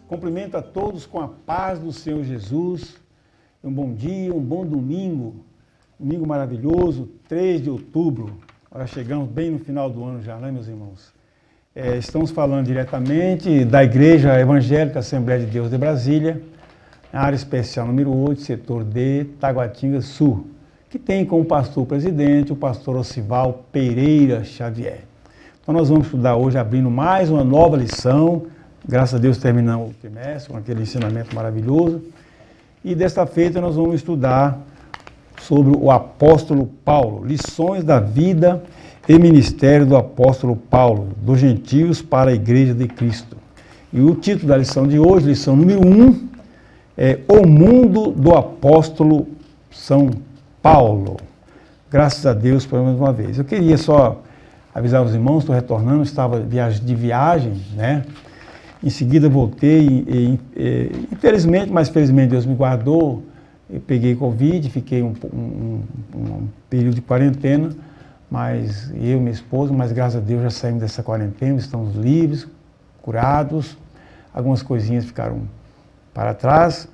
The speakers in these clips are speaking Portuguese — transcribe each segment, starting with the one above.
Cumprimento a todos com a paz do Senhor Jesus. Um bom dia, um bom domingo. Domingo maravilhoso, 3 de outubro. Agora chegamos bem no final do ano já, né, meus irmãos? Estamos falando diretamente da Igreja Evangélica Assembleia de Deus de Brasília, área especial número 8, setor D, Taguatinga Sul, que tem como pastor presidente o pastor Ocival Pereira Xavier. Então nós vamos estudar hoje, abrindo mais uma nova lição. Graças a Deus terminamos o trimestre com aquele ensinamento maravilhoso. E desta feita nós vamos estudar sobre o apóstolo Paulo, lições da vida e ministério do apóstolo Paulo, dos gentios para a Igreja de Cristo. E o título da lição de hoje, lição número 1, é O Mundo do Apóstolo São Paulo. Graças a Deus por mais uma vez. Eu queria só avisar os irmãos, estou retornando, estava de viagem, né? Em seguida voltei, infelizmente, mas felizmente Deus me guardou, eu peguei Covid, fiquei um período de quarentena, mas eu e minha esposa, mas graças a Deus já saímos dessa quarentena, estamos livres, curados, algumas coisinhas ficaram para trás,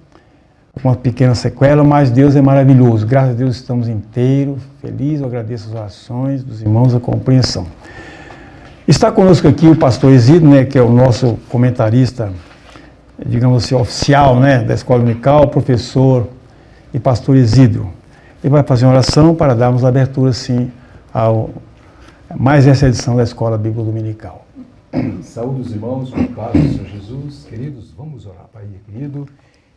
uma pequena sequela, mas Deus é maravilhoso, graças a Deus estamos inteiros, felizes, eu agradeço as orações dos irmãos, a compreensão. Está conosco aqui o pastor Isidro, né, que é o nosso comentarista, digamos assim, oficial, né, da Escola Dominical, professor e pastor Isidro. Ele vai fazer uma oração para darmos abertura, sim, a mais essa edição da Escola Bíblica Dominical. Saúde os irmãos, com a paz do Senhor Jesus. Queridos, vamos orar. Pai querido,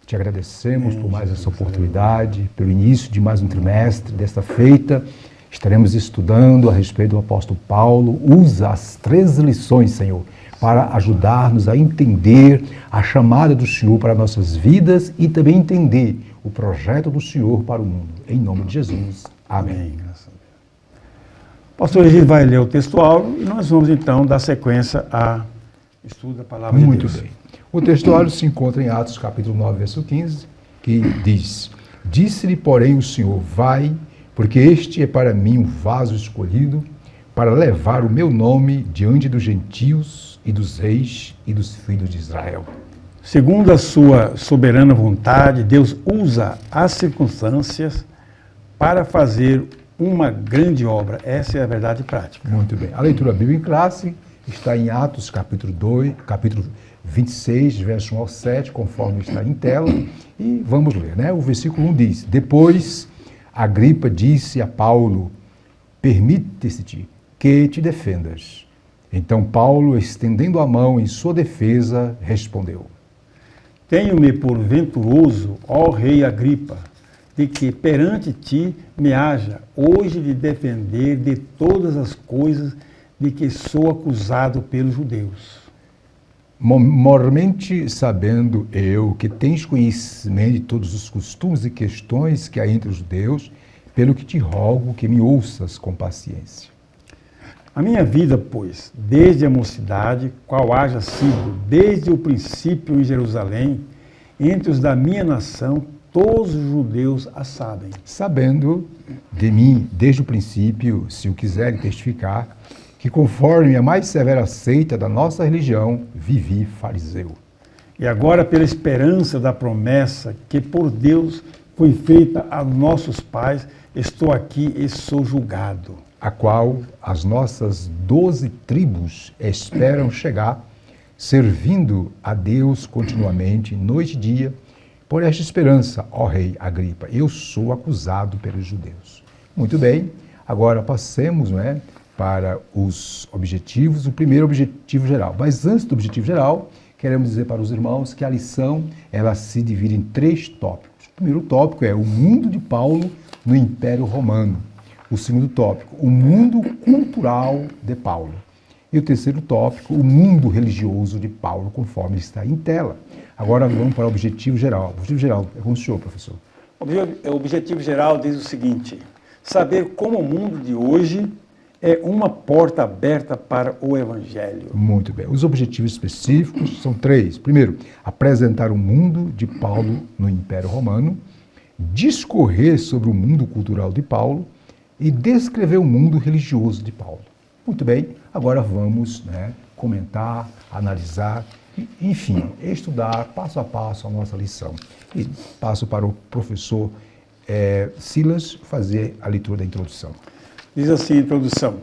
te agradecemos por mais essa oportunidade, pelo início de mais um trimestre, desta feita. Estaremos estudando a respeito do apóstolo Paulo. Usa as 3 lições, Senhor, para ajudar-nos a entender a chamada do Senhor para nossas vidas e também entender o projeto do Senhor para o mundo. Em nome de Jesus. Amém. Graças a Deus. O pastor Egídio vai ler o texto áureo e nós vamos então dar sequência ao estudo da palavra de Deus. Muito bem. O texto áureo se encontra em Atos capítulo 9, verso 15, que diz: Disse-lhe, porém, o Senhor, vai, porque este é para mim um vaso escolhido para levar o meu nome diante dos gentios e dos reis e dos filhos de Israel. Segundo a sua soberana vontade, Deus usa as circunstâncias para fazer uma grande obra. Essa é a verdade prática. Muito bem. A leitura bíblica em classe está em Atos capítulo 26, verso 1 ao 7, conforme está em tela. E vamos ler, né? O versículo 1 diz: Depois Agripa disse a Paulo: Permite-te que te defendas. Então Paulo, estendendo a mão em sua defesa, respondeu: Tenho-me por venturoso, ó rei Agripa, de que perante ti me haja hoje de defender de todas as coisas de que sou acusado pelos judeus. Mormente sabendo eu que tens conhecimento de todos os costumes e questões que há entre os judeus, pelo que te rogo que me ouças com paciência. A minha vida, pois, desde a mocidade, qual haja sido desde o princípio em Jerusalém, entre os da minha nação, todos os judeus a sabem. Sabendo de mim, desde o princípio, se o quiserem testificar, que conforme a mais severa seita da nossa religião, vivi fariseu. E agora, pela esperança da promessa que por Deus foi feita a nossos pais, estou aqui e sou julgado. A qual as nossas 12 tribos esperam chegar, servindo a Deus continuamente, noite e dia. Por esta esperança, ó rei Agripa, eu sou acusado pelos judeus. Muito bem, agora passemos, não é, para os objetivos. O primeiro objetivo geral. Mas antes do objetivo geral, queremos dizer para os irmãos que a lição ela se divide em 3 tópicos. O primeiro tópico é o mundo de Paulo no Império Romano. O segundo tópico, o mundo cultural de Paulo. E o terceiro tópico, o mundo religioso de Paulo, conforme está em tela. Agora vamos para o objetivo geral. O objetivo geral é com o senhor, professor. O objetivo geral diz o seguinte: saber como o mundo de hoje é uma porta aberta para o Evangelho. Muito bem. Os objetivos específicos são 3. Primeiro, apresentar o mundo de Paulo no Império Romano, discorrer sobre o mundo cultural de Paulo e descrever o mundo religioso de Paulo. Muito bem, agora vamos comentar, analisar Enfim, estudar passo a passo a nossa lição. E passo para o professor Silas fazer a leitura da introdução. Diz assim a introdução: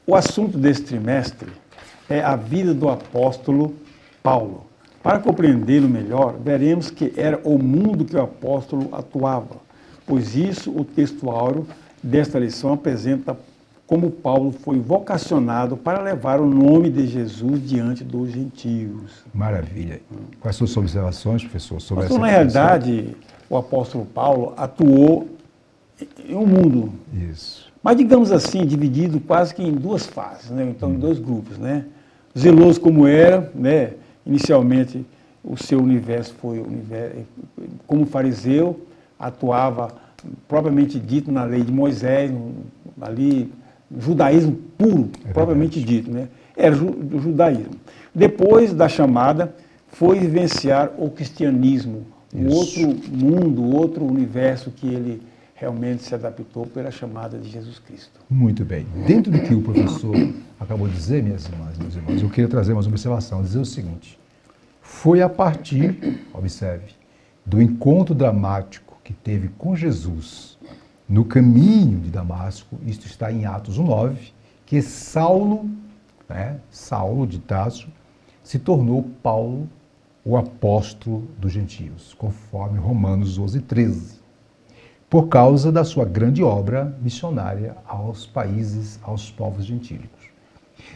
o assunto desse trimestre é a vida do apóstolo Paulo. Para compreendê-lo melhor, veremos que era o mundo que o apóstolo atuava, pois isso o texto áureo desta lição apresenta como Paulo foi vocacionado para levar o nome de Jesus diante dos gentios. Maravilha. Quais são as suas observações, professor, sobre Mas, essa na realidade, o apóstolo Paulo atuou em um mundo, Isso. mas digamos assim, dividido quase que em duas fases, né? Então em dois grupos, né? Zeloso como era, né? Inicialmente o seu universo foi como fariseu, atuava propriamente dito na lei de Moisés, ali judaísmo puro, propriamente dito, né? Era o judaísmo. Depois da chamada, foi vivenciar o cristianismo, um outro mundo, outro universo que ele realmente se adaptou pela chamada de Jesus Cristo. Muito bem. Dentro do que o professor acabou de dizer, minhas irmãs, meus irmãos, eu queria trazer mais uma observação, dizer o seguinte: foi a partir, observe, do encontro dramático que teve com Jesus no caminho de Damasco, isto está em Atos 1:9, que Saulo, Saulo de Tarso, se tornou Paulo, o apóstolo dos gentios, conforme Romanos 12:13, por causa da sua grande obra missionária aos países, aos povos gentílicos.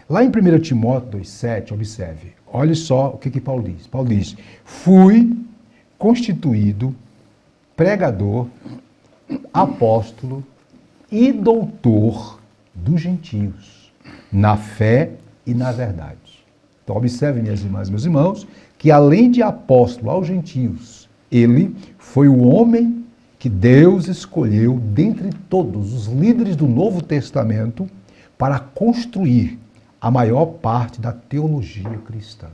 Lá em 1 Timóteo 2:7, observe, olhe só o que Paulo diz. Paulo diz: fui constituído pregador, apóstolo e doutor dos gentios, na fé e na verdade. Então, observe, minhas irmãs e meus irmãos, que além de apóstolo aos gentios, ele foi o homem que Deus escolheu dentre todos os líderes do Novo Testamento para construir a maior parte da teologia cristã.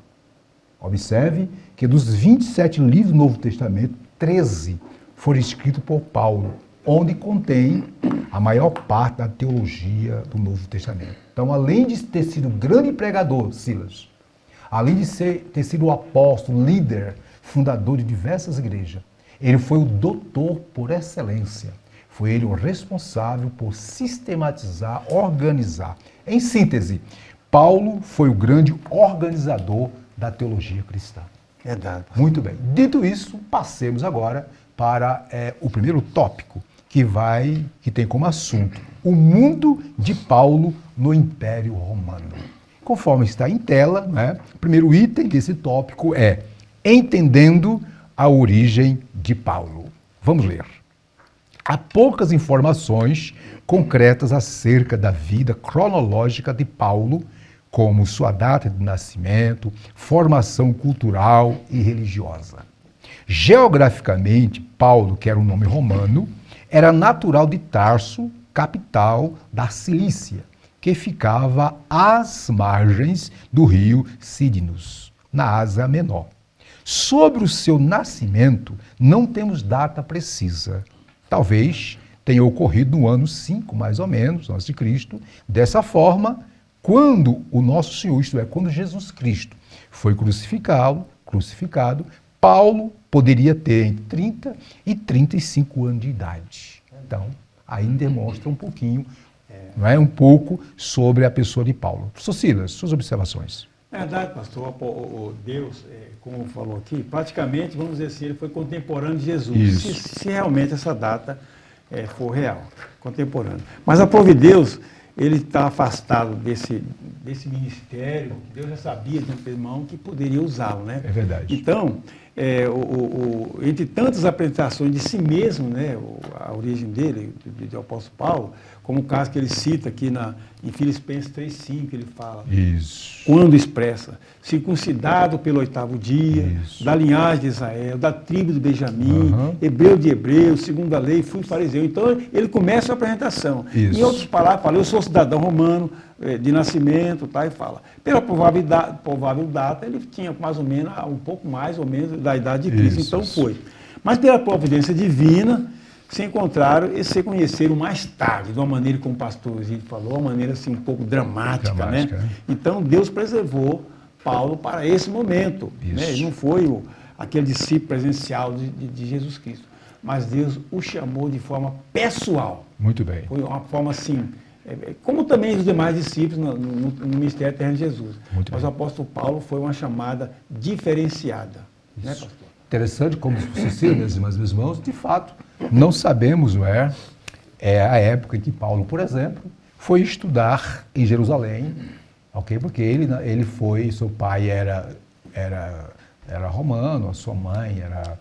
Observe que dos 27 livros do Novo Testamento, 13 foram escritos por Paulo, onde contém a maior parte da teologia do Novo Testamento. Então, além de ter sido grande pregador, Silas, além de ter sido o apóstolo, líder, fundador de diversas igrejas, ele foi o doutor por excelência. Foi ele o responsável por sistematizar, organizar. Em síntese, Paulo foi o grande organizador da teologia cristã. Verdade. Muito bem. Dito isso, passemos agora para o primeiro tópico, que tem como assunto o mundo de Paulo no Império Romano. Conforme está em tela, o primeiro item desse tópico é entendendo a origem de Paulo. Vamos ler. Há poucas informações concretas acerca da vida cronológica de Paulo, como sua data de nascimento, formação cultural e religiosa. Geograficamente, Paulo, que era um nome romano, era natural de Tarso, capital da Cilícia, que ficava às margens do rio Cídnus, na Ásia Menor. Sobre o seu nascimento, não temos data precisa. Talvez tenha ocorrido no ano 5, mais ou menos, antes de Cristo. Dessa forma, quando o nosso Senhor, isto é, quando Jesus Cristo foi crucificado, Paulo poderia ter entre 30 e 35 anos de idade. Então, aí demonstra um pouquinho, um pouco sobre a pessoa de Paulo. Professor Silas, suas observações. É verdade, pastor. O Deus, como falou aqui, praticamente, vamos dizer assim, ele foi contemporâneo de Jesus. Se realmente essa data for real, contemporâneo. Mas a Provideus, ele está afastado desse ministério, Deus já sabia de antemão que poderia usá-lo, né? É verdade. Então, entre tantas apresentações de si mesmo, né, a origem dele, do apóstolo Paulo, como o caso que ele cita aqui em Filipenses 3,5, ele fala, quando expressa, circuncidado pelo 8º dia, da linhagem de Israel, da tribo de Benjamim, hebreu de hebreus, segundo a lei, fui fariseu. Então, ele começa a apresentação. Em outras palavras, fala, eu sou cidadão romano, de nascimento, e fala. Pela provável data, ele tinha mais ou menos, um pouco mais ou menos da idade de Cristo, então foi. Mas pela providência divina, se encontraram e se conheceram mais tarde, de uma maneira, como o pastor Zito falou, uma maneira assim um pouco dramática, né? Então Deus preservou Paulo para esse momento. Isso. Né? Ele não foi aquele discípulo presencial de Jesus Cristo, mas Deus o chamou de forma pessoal. Muito bem. Foi uma forma assim, como também os demais discípulos no ministério eterno de Jesus. Muito Mas bem. o apóstolo Paulo foi uma chamada diferenciada. Né, pastor? Interessante como Cecília, meus irmãos e meus irmãos, de fato, não sabemos, não é? É a época em que Paulo, por exemplo, foi estudar em Jerusalém, ok? Porque ele foi, seu pai era romano, a sua mãe era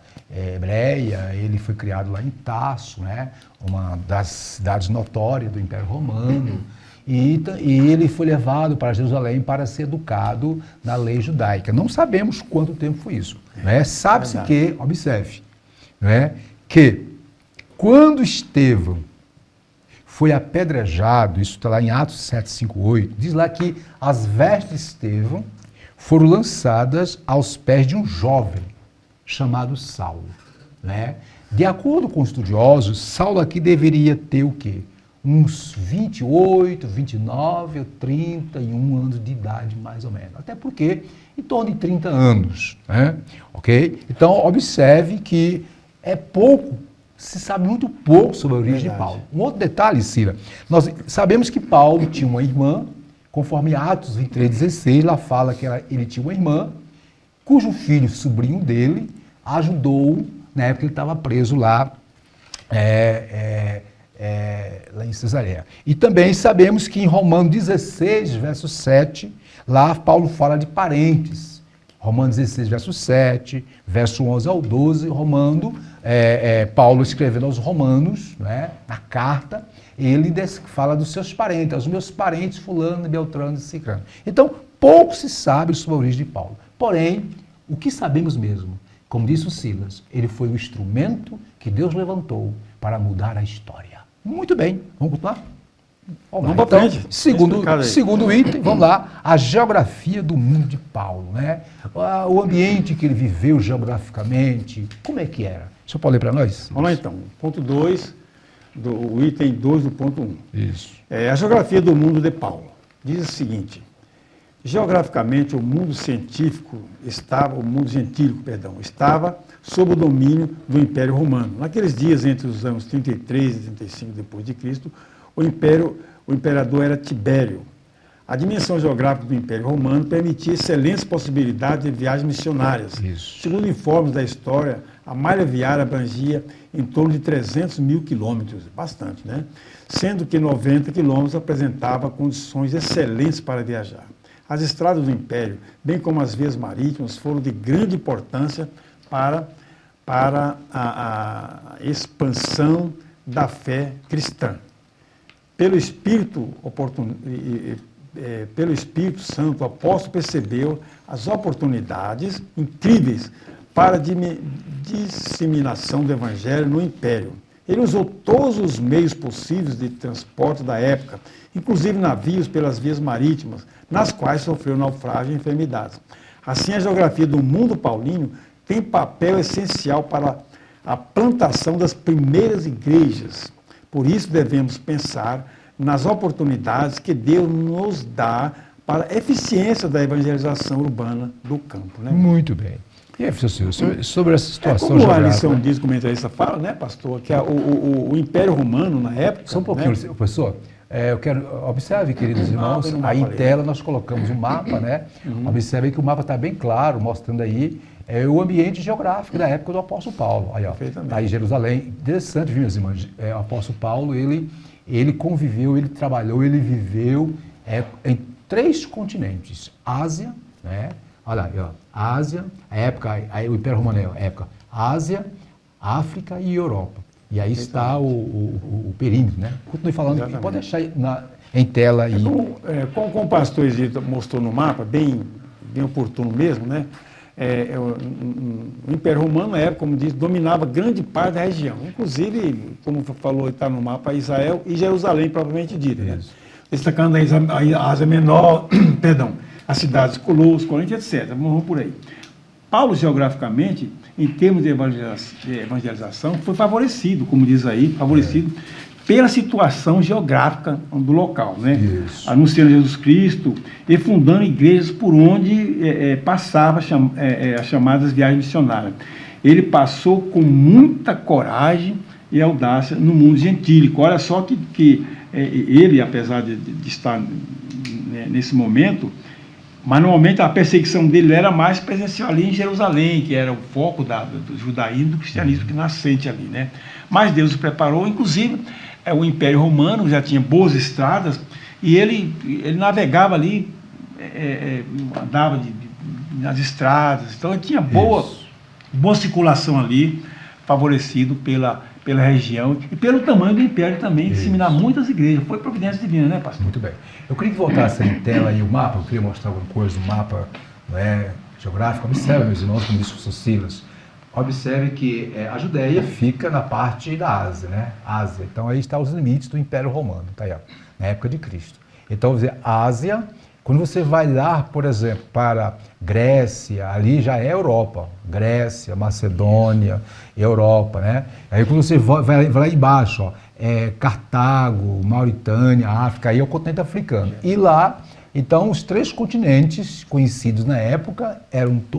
hebreia, ele foi criado lá em Tarso, né? Uma das cidades notórias do Império Romano, e ele foi levado para Jerusalém para ser educado na lei judaica. Não sabemos quanto tempo foi isso, né? Sabe-se que, observe, né? Que quando Estevão foi apedrejado, isso está lá em Atos 7:5-8, diz lá que as vestes de Estevão foram lançadas aos pés de um jovem chamado Saulo. Né? De acordo com os estudiosos, Saulo aqui deveria ter o quê? Uns 28, 29 ou 31 anos de idade, mais ou menos. Até porque, em torno de 30 anos. Né? Ok? Então, observe que é pouco, se sabe muito pouco sobre a origem de Paulo. Um outro detalhe, Cira, nós sabemos que Paulo tinha uma irmã, conforme Atos 23:16, lá fala que ele tinha uma irmã, cujo filho, sobrinho dele, ajudou, na época que ele estava preso lá, lá em Cesareia. E também sabemos que em Romanos 16, verso 7, lá Paulo fala de parentes. Romanos 16, verso 7, verso 11 ao 12, Paulo escrevendo aos Romanos, né, na carta, ele fala dos seus parentes, os meus parentes fulano, Beltrano e Cicrano. Então, pouco se sabe sobre a origem de Paulo. Porém, o que sabemos mesmo, como disse o Silas, ele foi o instrumento que Deus levantou para mudar a história. Muito bem, vamos continuar? Vamos para frente. Segundo item, vamos lá, a geografia do mundo de Paulo, né? O ambiente que ele viveu geograficamente, como é que era? O senhor pode ler para nós? Vamos lá então, ponto 2, o item 2 do ponto 1. Isso. A geografia do mundo de Paulo. Diz o seguinte: geograficamente o mundo gentílico estava sob o domínio do Império Romano. Naqueles dias, entre os anos 33 e 35 depois de Cristo, o imperador era Tibério. A dimensão geográfica do Império Romano permitia excelentes possibilidades de viagens missionárias. Isso. Segundo informes da história, a malha viária abrangia em torno de 300 mil quilômetros, bastante, né? Sendo que 90 quilômetros apresentava condições excelentes para viajar. As estradas do Império, bem como as vias marítimas, foram de grande importância para a expansão da fé cristã. Pelo Espírito Santo, o apóstolo percebeu as oportunidades incríveis para a disseminação do Evangelho no Império. Ele usou todos os meios possíveis de transporte da época, inclusive navios pelas vias marítimas, nas quais sofreu naufrágio e enfermidades. Assim, a geografia do mundo paulino tem papel essencial para a plantação das primeiras igrejas. Por isso, devemos pensar nas oportunidades que Deus nos dá para a eficiência da evangelização urbana do campo. Né? Muito bem. E aí, professor, sobre essa situação como geográfica... a lição diz, como o comentarista fala, né, pastor, que o Império Romano, na época... Só um pouquinho, né? Professor. Eu quero... Observe, queridos irmãos, aí em tela nós colocamos um mapa, né? Observe que o mapa está bem claro, mostrando aí o ambiente geográfico da época do apóstolo Paulo. Aí, ó, tá aí Jerusalém. Interessante, viu, meus irmãos? O apóstolo Paulo, ele conviveu, ele trabalhou, ele viveu em 3 continentes. Ásia, né? Olha aí, ó, Ásia, a época, aí o Império Romano é a época Ásia, África e Europa. E aí está o perímetro, né? Continue falando aqui, pode deixar em tela aí. Como o pastor Egito mostrou no mapa, bem oportuno mesmo, né? O Império Romano, na época, como diz, dominava grande parte da região. Inclusive, como falou, está no mapa, Israel e Jerusalém, propriamente dita. Né? Destacando a Ásia Menor, perdão, as cidades de Colossos, Corinto, etc. Vamos por aí. Paulo, geograficamente, em termos de evangelização, foi favorecido, como diz aí, pela situação geográfica do local, né? Isso. Anunciando Jesus Cristo e fundando igrejas por onde passava as chamadas viagens missionárias. Ele passou com muita coragem e audácia no mundo gentílico. Olha só que ele, apesar de estar nesse momento, mas normalmente a perseguição dele era mais presencial ali em Jerusalém, que era o foco do judaísmo e do cristianismo que nascente ali, né? Mas Deus o preparou, inclusive o Império Romano já tinha boas estradas e ele navegava ali, andava nas estradas, então ele tinha boa circulação ali, favorecido pela região e pelo tamanho do império também, disseminar muitas igrejas. Foi providência divina, né, pastor? Muito bem. Eu queria que voltasse em tela aí o mapa, eu queria mostrar alguma coisa do mapa, não é, geográfico. Observe, meus irmãos, como disse o professor Silas. Observe que a Judéia fica na parte da Ásia, né? Ásia. Então aí estão os limites do Império Romano, tá aí, ó, na época de Cristo. Então, vamos dizer, Ásia, quando você vai lá, por exemplo, para Grécia, ali já é Europa. Grécia, Macedônia, Europa, né? Aí quando você vai lá embaixo, ó, Cartago, Mauritânia, África, aí é o continente africano. E lá, então, os 3 continentes conhecidos na época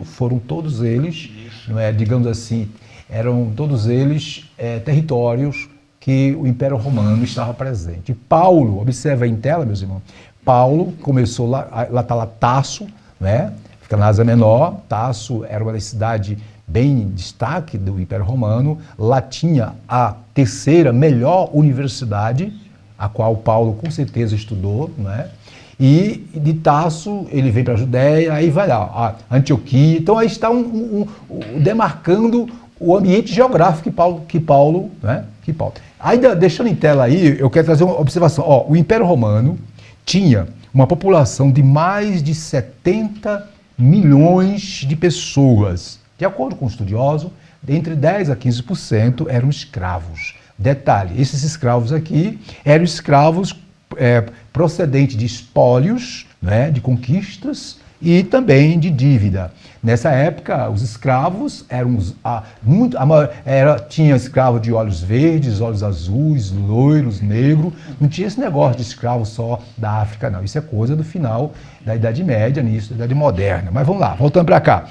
foram todos eles, não é, digamos assim, eram todos eles territórios que o Império Romano estava presente. E Paulo, observa aí em tela, meus irmãos, Paulo começou lá está lá Tarso, né? Fica na Ásia Menor. Tarso era uma cidade bem em destaque do Império Romano. Lá tinha a 3ª melhor universidade, a qual Paulo com certeza estudou, né? E de Tarso ele vem para a Judéia, aí vai lá, Antioquia. Então aí está demarcando o ambiente geográfico que Paulo. Ainda deixando em tela aí, eu quero trazer uma observação. O Império Romano tinha uma população de mais de 70 milhões de pessoas. De acordo com o estudioso, entre 10% a 15% eram escravos. Detalhe, esses escravos aqui eram escravos procedentes de espólios, né, de conquistas e também de dívida. Nessa época, os escravos tinha escravo de olhos verdes, olhos azuis, loiros, negros. Não tinha esse negócio de escravo só da África, não. Isso é coisa do final da Idade Média, início da Idade Moderna. Mas vamos lá, voltando para cá.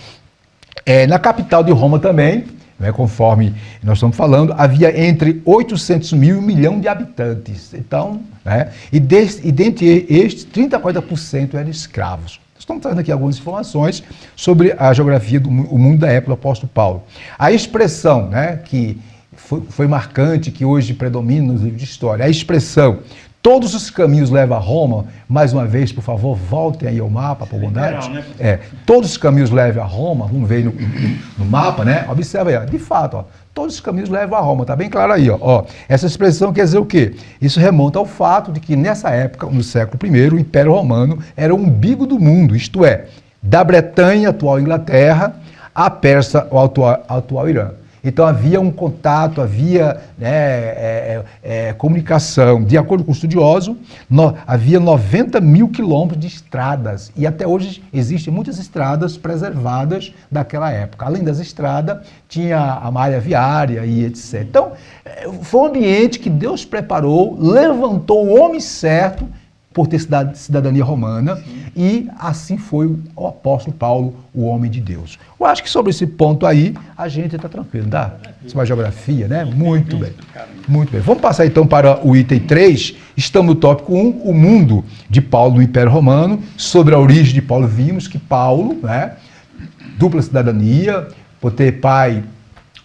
Na capital de Roma também, né, conforme nós estamos falando, havia entre 800 mil e 1 milhão de habitantes. Então, né, e dentre estes, 30% a 40% eram escravos. Estamos trazendo aqui algumas informações sobre a geografia do mundo da época do apóstolo Paulo. A expressão, né, que foi marcante, que hoje predomina nos livros de história, a expressão todos os caminhos levam a Roma, mais uma vez, por favor, voltem aí ao mapa, por bondade. Né? Todos os caminhos levam a Roma, vamos ver no mapa, né? Observa aí, de fato, todos os caminhos levam a Roma, tá bem claro aí, Essa expressão quer dizer o quê? Isso remonta ao fato de que nessa época, no século I, o Império Romano era o umbigo do mundo, isto é, da Bretanha, atual Inglaterra, a Pérsia, o atual Irã. Então havia um contato, havia comunicação. De acordo com o estudioso, havia 90 mil quilômetros de estradas. E até hoje existem muitas estradas preservadas daquela época. Além das estradas, tinha a malha viária e etc. Então, foi um ambiente que Deus preparou, levantou o homem certo por ter cidadania romana. Sim. E assim foi o apóstolo Paulo, o homem de Deus. Eu acho que sobre esse ponto aí, a gente está tranquilo, tá? Isso é uma geografia, né? Muito bem. Muito bem. Vamos passar então para o item 3. Estamos no tópico 1, o mundo de Paulo no Império Romano. Sobre a origem de Paulo, vimos que Paulo, né, dupla cidadania, por ter pai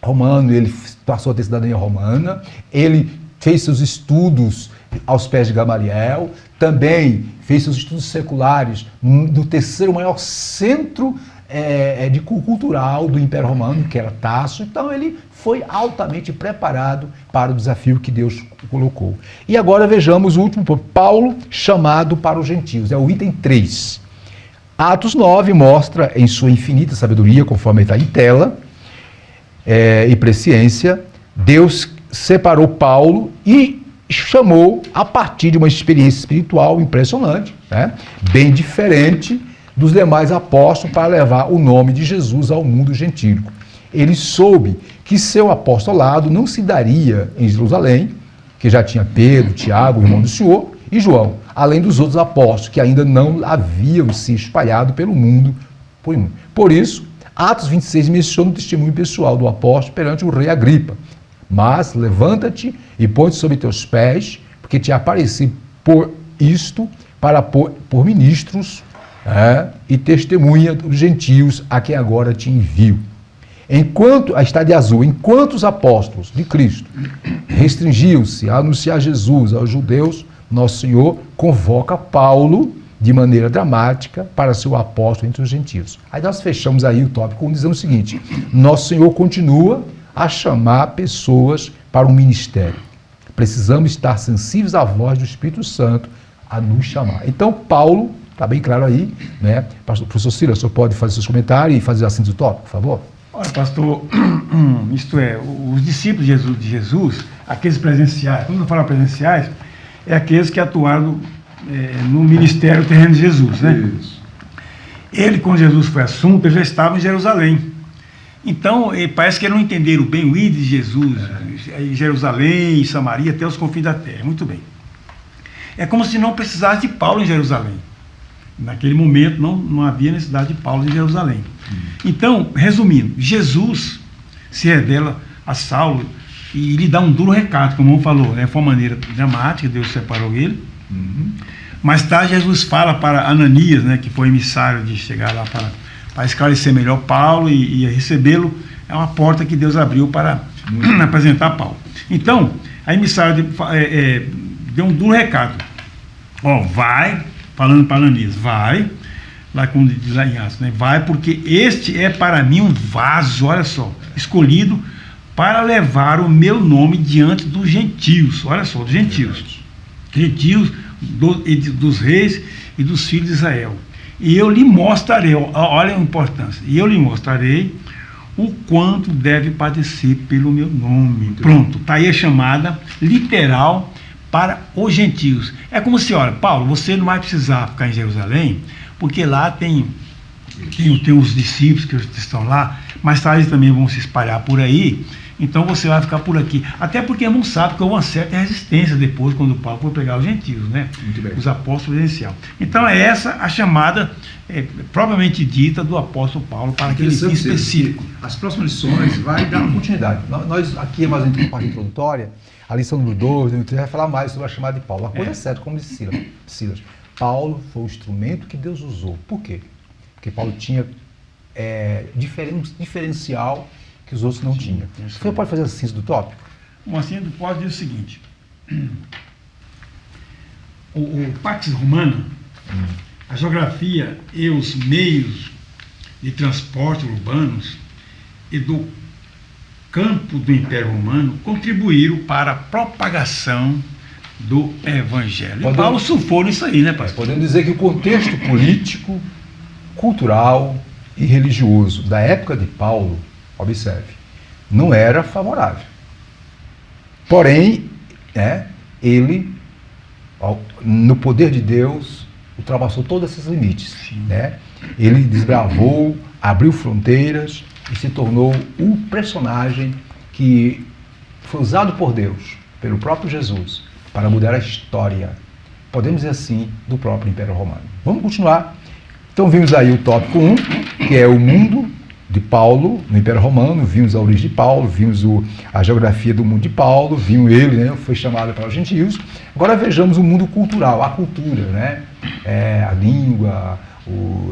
romano, ele passou a ter cidadania romana. Ele fez seus estudos aos pés de Gamaliel, também fez seus estudos seculares no 3º maior centro cultural do Império Romano, que era Tarso. Então ele foi altamente preparado para o desafio que Deus colocou. E agora vejamos o último ponto, Paulo chamado para os gentios, é o item 3. Atos 9 mostra em sua infinita sabedoria, conforme está em tela, e presciência, Deus separou Paulo e chamou a partir de uma experiência espiritual impressionante, né? Bem diferente dos demais apóstolos, para levar o nome de Jesus ao mundo gentílico. Ele soube que seu apostolado não se daria em Jerusalém, que já tinha Pedro, Tiago, o irmão do Senhor, e João, além dos outros apóstolos que ainda não haviam se espalhado pelo mundo. Por isso, Atos 26 menciona o testemunho pessoal do apóstolo perante o rei Agripa. Mas levanta-te e põe-te sobre teus pés, porque te apareci por isto, para por ministros e testemunha dos gentios a quem agora te envio. Enquanto, a está de azul, enquanto os apóstolos de Cristo restringiam-se a anunciar Jesus aos judeus, nosso Senhor convoca Paulo de maneira dramática para ser o apóstolo entre os gentios. Aí nós fechamos aí o tópico dizendo o seguinte: nosso Senhor continua a chamar pessoas para o ministério. Precisamos estar sensíveis à voz do Espírito Santo a nos chamar. Então, Paulo, está bem claro aí, né? Professor Silas, o senhor pode fazer seus comentários e fazer a síntese do tópico, por favor? Olha, pastor, isto é, os discípulos de Jesus, aqueles presenciais, quando eu falo presenciais, é aqueles que atuaram no ministério terreno de Jesus, né? Isso. Ele, quando Jesus foi assunto, ele já estava em Jerusalém. Então, parece que eles não entenderam bem o ídolo de Jesus, em Jerusalém, em Samaria, até os confins da terra. Muito bem. É como se não precisasse de Paulo em Jerusalém. Naquele momento não havia necessidade de Paulo em Jerusalém. Então, resumindo, Jesus se revela a Saulo e lhe dá um duro recado, como o irmão falou, né? Foi uma maneira dramática, Deus separou ele. Mais tarde, Jesus fala para Ananias, né, que foi emissário de chegar lá para esclarecer melhor Paulo e recebê-lo. É uma porta que Deus abriu para apresentar Paulo. Então, a emissária deu um duro recado. Vai, falando para Ananias, vai, lá como diz lá em Atos, né? Vai, porque este é para mim um vaso, olha só, escolhido para levar o meu nome diante dos gentios, olha só, dos gentios, dos reis e dos filhos de Israel. E eu lhe mostrarei, olha a importância, e eu lhe mostrarei o quanto deve padecer pelo meu nome. Pronto, está aí a chamada literal para os gentios. É como se, olha, Paulo, você não vai precisar ficar em Jerusalém, porque lá tem os discípulos que estão lá, mais tarde também vão se espalhar por aí, então você vai ficar por aqui. Até porque não sabe que houve uma certa resistência depois, quando Paulo foi pregar os gentios, né? Os apóstolos presencial. Então é essa a chamada propriamente dita do apóstolo Paulo para aquele fim específico. As próximas lições vai dar continuidade. Nós aqui, mais uma parte introdutória, a lição número 2, número 3, vai falar mais sobre a chamada de Paulo. A coisa é certa, como disse Silas. Paulo foi o instrumento que Deus usou. Por quê? Porque Paulo tinha diferencial que os outros não tinham. Você pode fazer a síntese do tópico? Uma síntese do tópico diz o seguinte: o Pax Romana, a geografia e os meios de transporte urbanos e do campo do Império Romano contribuíram para a propagação do Evangelho. E Paulo surfou nisso aí, né, pastor? Podemos dizer que o contexto político, cultural e religioso da época de Paulo, observe, não era favorável. Porém, ele, no poder de Deus, ultrapassou todos esses limites. Né? Ele desbravou, abriu fronteiras e se tornou um personagem que foi usado por Deus, pelo próprio Jesus, para mudar a história, podemos dizer assim, do próprio Império Romano. Vamos continuar. Então vimos aí o tópico 1, que é o mundo de Paulo no Império Romano, vimos a origem de Paulo, vimos a geografia do mundo de Paulo, vimos ele, né, foi chamado para os gentios. Agora vejamos o mundo cultural, a cultura, né, a língua,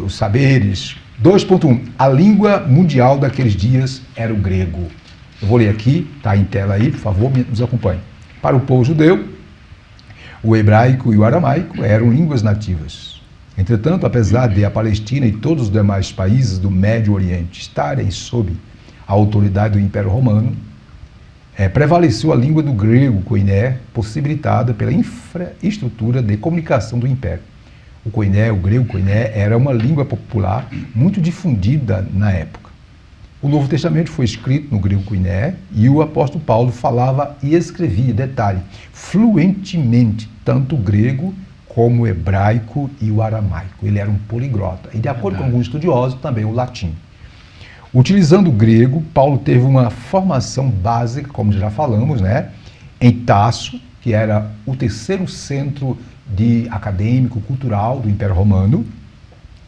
os saberes. 2.1, a língua mundial daqueles dias era o grego. Eu vou ler aqui, está em tela aí, por favor, nos acompanhe. Para o povo judeu, o hebraico e o aramaico eram línguas nativas. Entretanto, apesar de a Palestina e todos os demais países do Médio Oriente estarem sob a autoridade do Império Romano, prevaleceu a língua do grego koiné, possibilitada pela infraestrutura de comunicação do Império. O grego koiné, era uma língua popular muito difundida na época. O Novo Testamento foi escrito no grego koiné e o apóstolo Paulo falava e escrevia, detalhe, fluentemente, tanto o grego como o hebraico e o aramaico. Ele era um poliglota. E, de acordo com alguns estudiosos, também o latim. Utilizando o grego, Paulo teve uma formação básica, como já falamos, né, em Tasso, que era o terceiro centro acadêmico, cultural do Império Romano,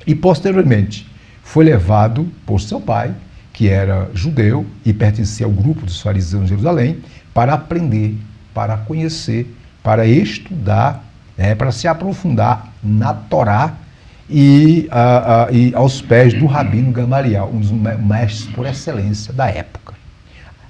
e posteriormente foi levado por seu pai, que era judeu e pertencia ao grupo dos fariseus em Jerusalém, para aprender, para conhecer, para estudar, para se aprofundar na Torá e aos pés do Rabino Gamaliel, um dos mestres por excelência da época.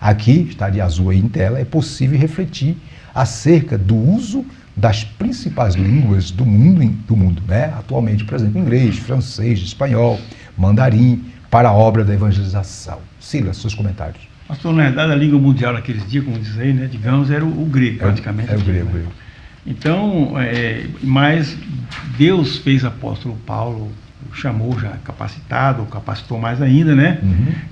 Aqui, está de azul aí em tela, é possível refletir acerca do uso das principais línguas do mundo, né? Atualmente, por exemplo, inglês, francês, espanhol, mandarim, para a obra da evangelização. Silas, seus comentários. Pastor, na verdade, a língua mundial naqueles dias, como diz aí, né, digamos, era o grego, praticamente. É o grego. Né? Então, mas Deus fez o apóstolo Paulo, chamou já capacitado, capacitou mais ainda, né?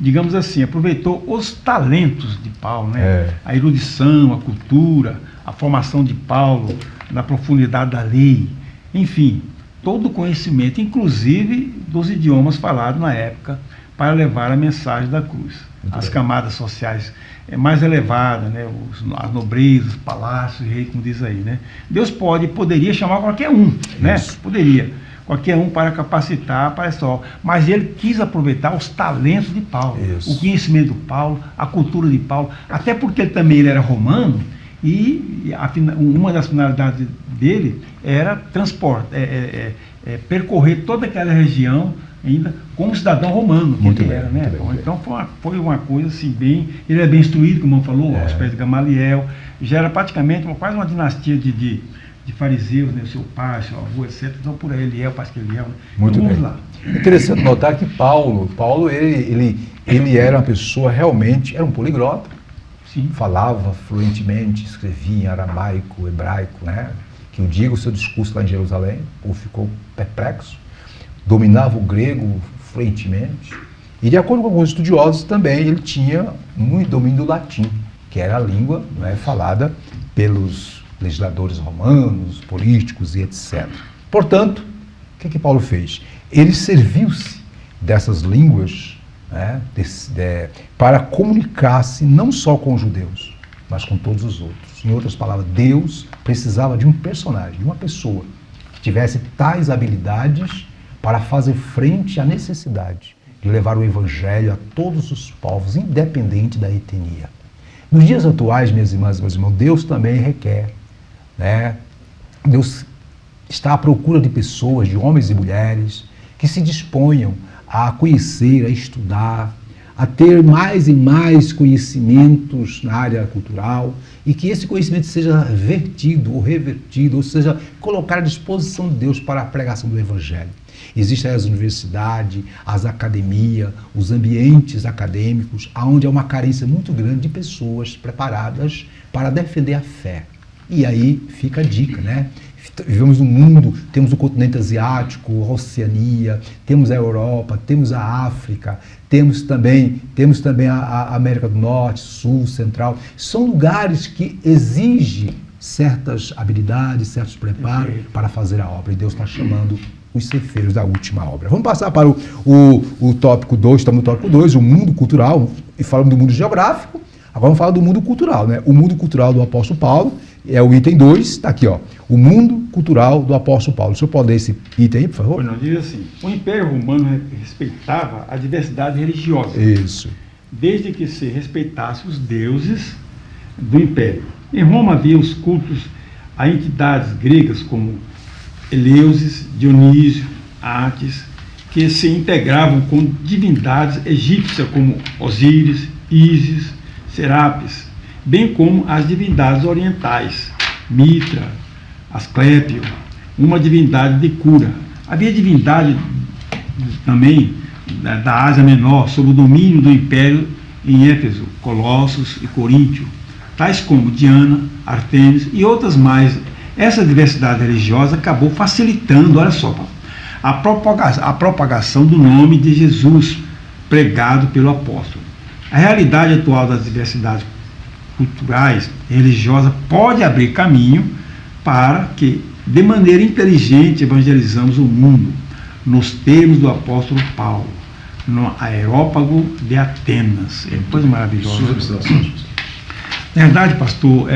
Digamos assim, aproveitou os talentos de Paulo, né? A erudição, a cultura, a formação de Paulo, na profundidade da lei, enfim, todo o conhecimento, inclusive dos idiomas falados na época, para levar a mensagem da cruz. As camadas sociais mais elevadas, né? As nobrezas, os palácios, rei, como diz aí, né? Deus poderia chamar qualquer um, né? Poderia. Qualquer um para capacitar para essa obra. Mas ele quis aproveitar os talentos de Paulo, o conhecimento de Paulo, a cultura de Paulo, até porque ele era romano e uma das finalidades dele era percorrer toda aquela região ainda como cidadão romano que ele era, né? Então foi uma coisa assim bem... Ele é bem instruído, como eu falou, aos pés de Gamaliel, já era praticamente quase uma dinastia de fariseus, né? Seu pai, seu avô, etc. Então, por aí ele é o pastor Eliel. Né? Muito então, bem. Vamos lá. Interessante notar que Paulo ele era uma pessoa realmente, era um poliglota. Sim. Falava fluentemente, escrevia em aramaico, hebraico, né? Que o dia o seu discurso lá em Jerusalém, ou ficou perplexo. Dominava o grego fluentemente. E, de acordo com alguns estudiosos, também ele tinha muito domínio do latim, que era a língua, né, falada pelos legisladores romanos, políticos e etc. Portanto, o que Paulo fez? Ele serviu-se dessas línguas, né, para comunicar-se não só com os judeus, mas com todos os outros. Em outras palavras, Deus precisava de um personagem, de uma pessoa que tivesse tais habilidades para fazer frente à necessidade de levar o evangelho a todos os povos, independente da etnia. Nos dias atuais, minhas irmãs e meus irmãos, Deus também requer, né? Deus está à procura de pessoas, de homens e mulheres, que se disponham a conhecer, a estudar, a ter mais e mais conhecimentos na área cultural e que esse conhecimento seja vertido ou revertido, ou seja, colocado à disposição de Deus para a pregação do Evangelho. Existem as universidades, as academias, os ambientes acadêmicos, onde há uma carência muito grande de pessoas preparadas para defender a fé. E aí fica a dica, né? Vivemos no mundo, temos o continente asiático, a Oceania, temos a Europa, temos a África, temos também a América do Norte, Sul, Central. São lugares que exigem certas habilidades, certos preparos para fazer a obra. E Deus está chamando os ceifeiros da última obra. Vamos passar para o tópico 2, estamos no tópico 2, o mundo cultural, e falamos do mundo geográfico, agora vamos falar do mundo cultural, né? O mundo cultural do apóstolo Paulo é o item 2, está aqui, ó. O mundo cultural do apóstolo Paulo. O senhor pode ler esse item aí, por favor? Não, diz assim, o Império Romano respeitava a diversidade religiosa. Isso. Desde que se respeitasse os deuses do Império. Em Roma havia os cultos a entidades gregas como Eleusis, Dionísio, Átis, que se integravam com divindades egípcias como Osíris, Ísis, Serapis, bem como as divindades orientais, Mitra, Asclépio, uma divindade de cura. Havia divindade também da Ásia Menor, sob o domínio do Império em Éfeso, Colossos e Coríntio, tais como Diana, Artemis e outras mais. Essa diversidade religiosa acabou facilitando, olha só, a propagação do nome de Jesus pregado pelo apóstolo. A realidade atual das diversidades culturais e religiosas pode abrir caminho para que, de maneira inteligente, evangelizamos o mundo, nos termos do apóstolo Paulo, no Areópago de Atenas. É coisa maravilhosa. Na verdade, pastor,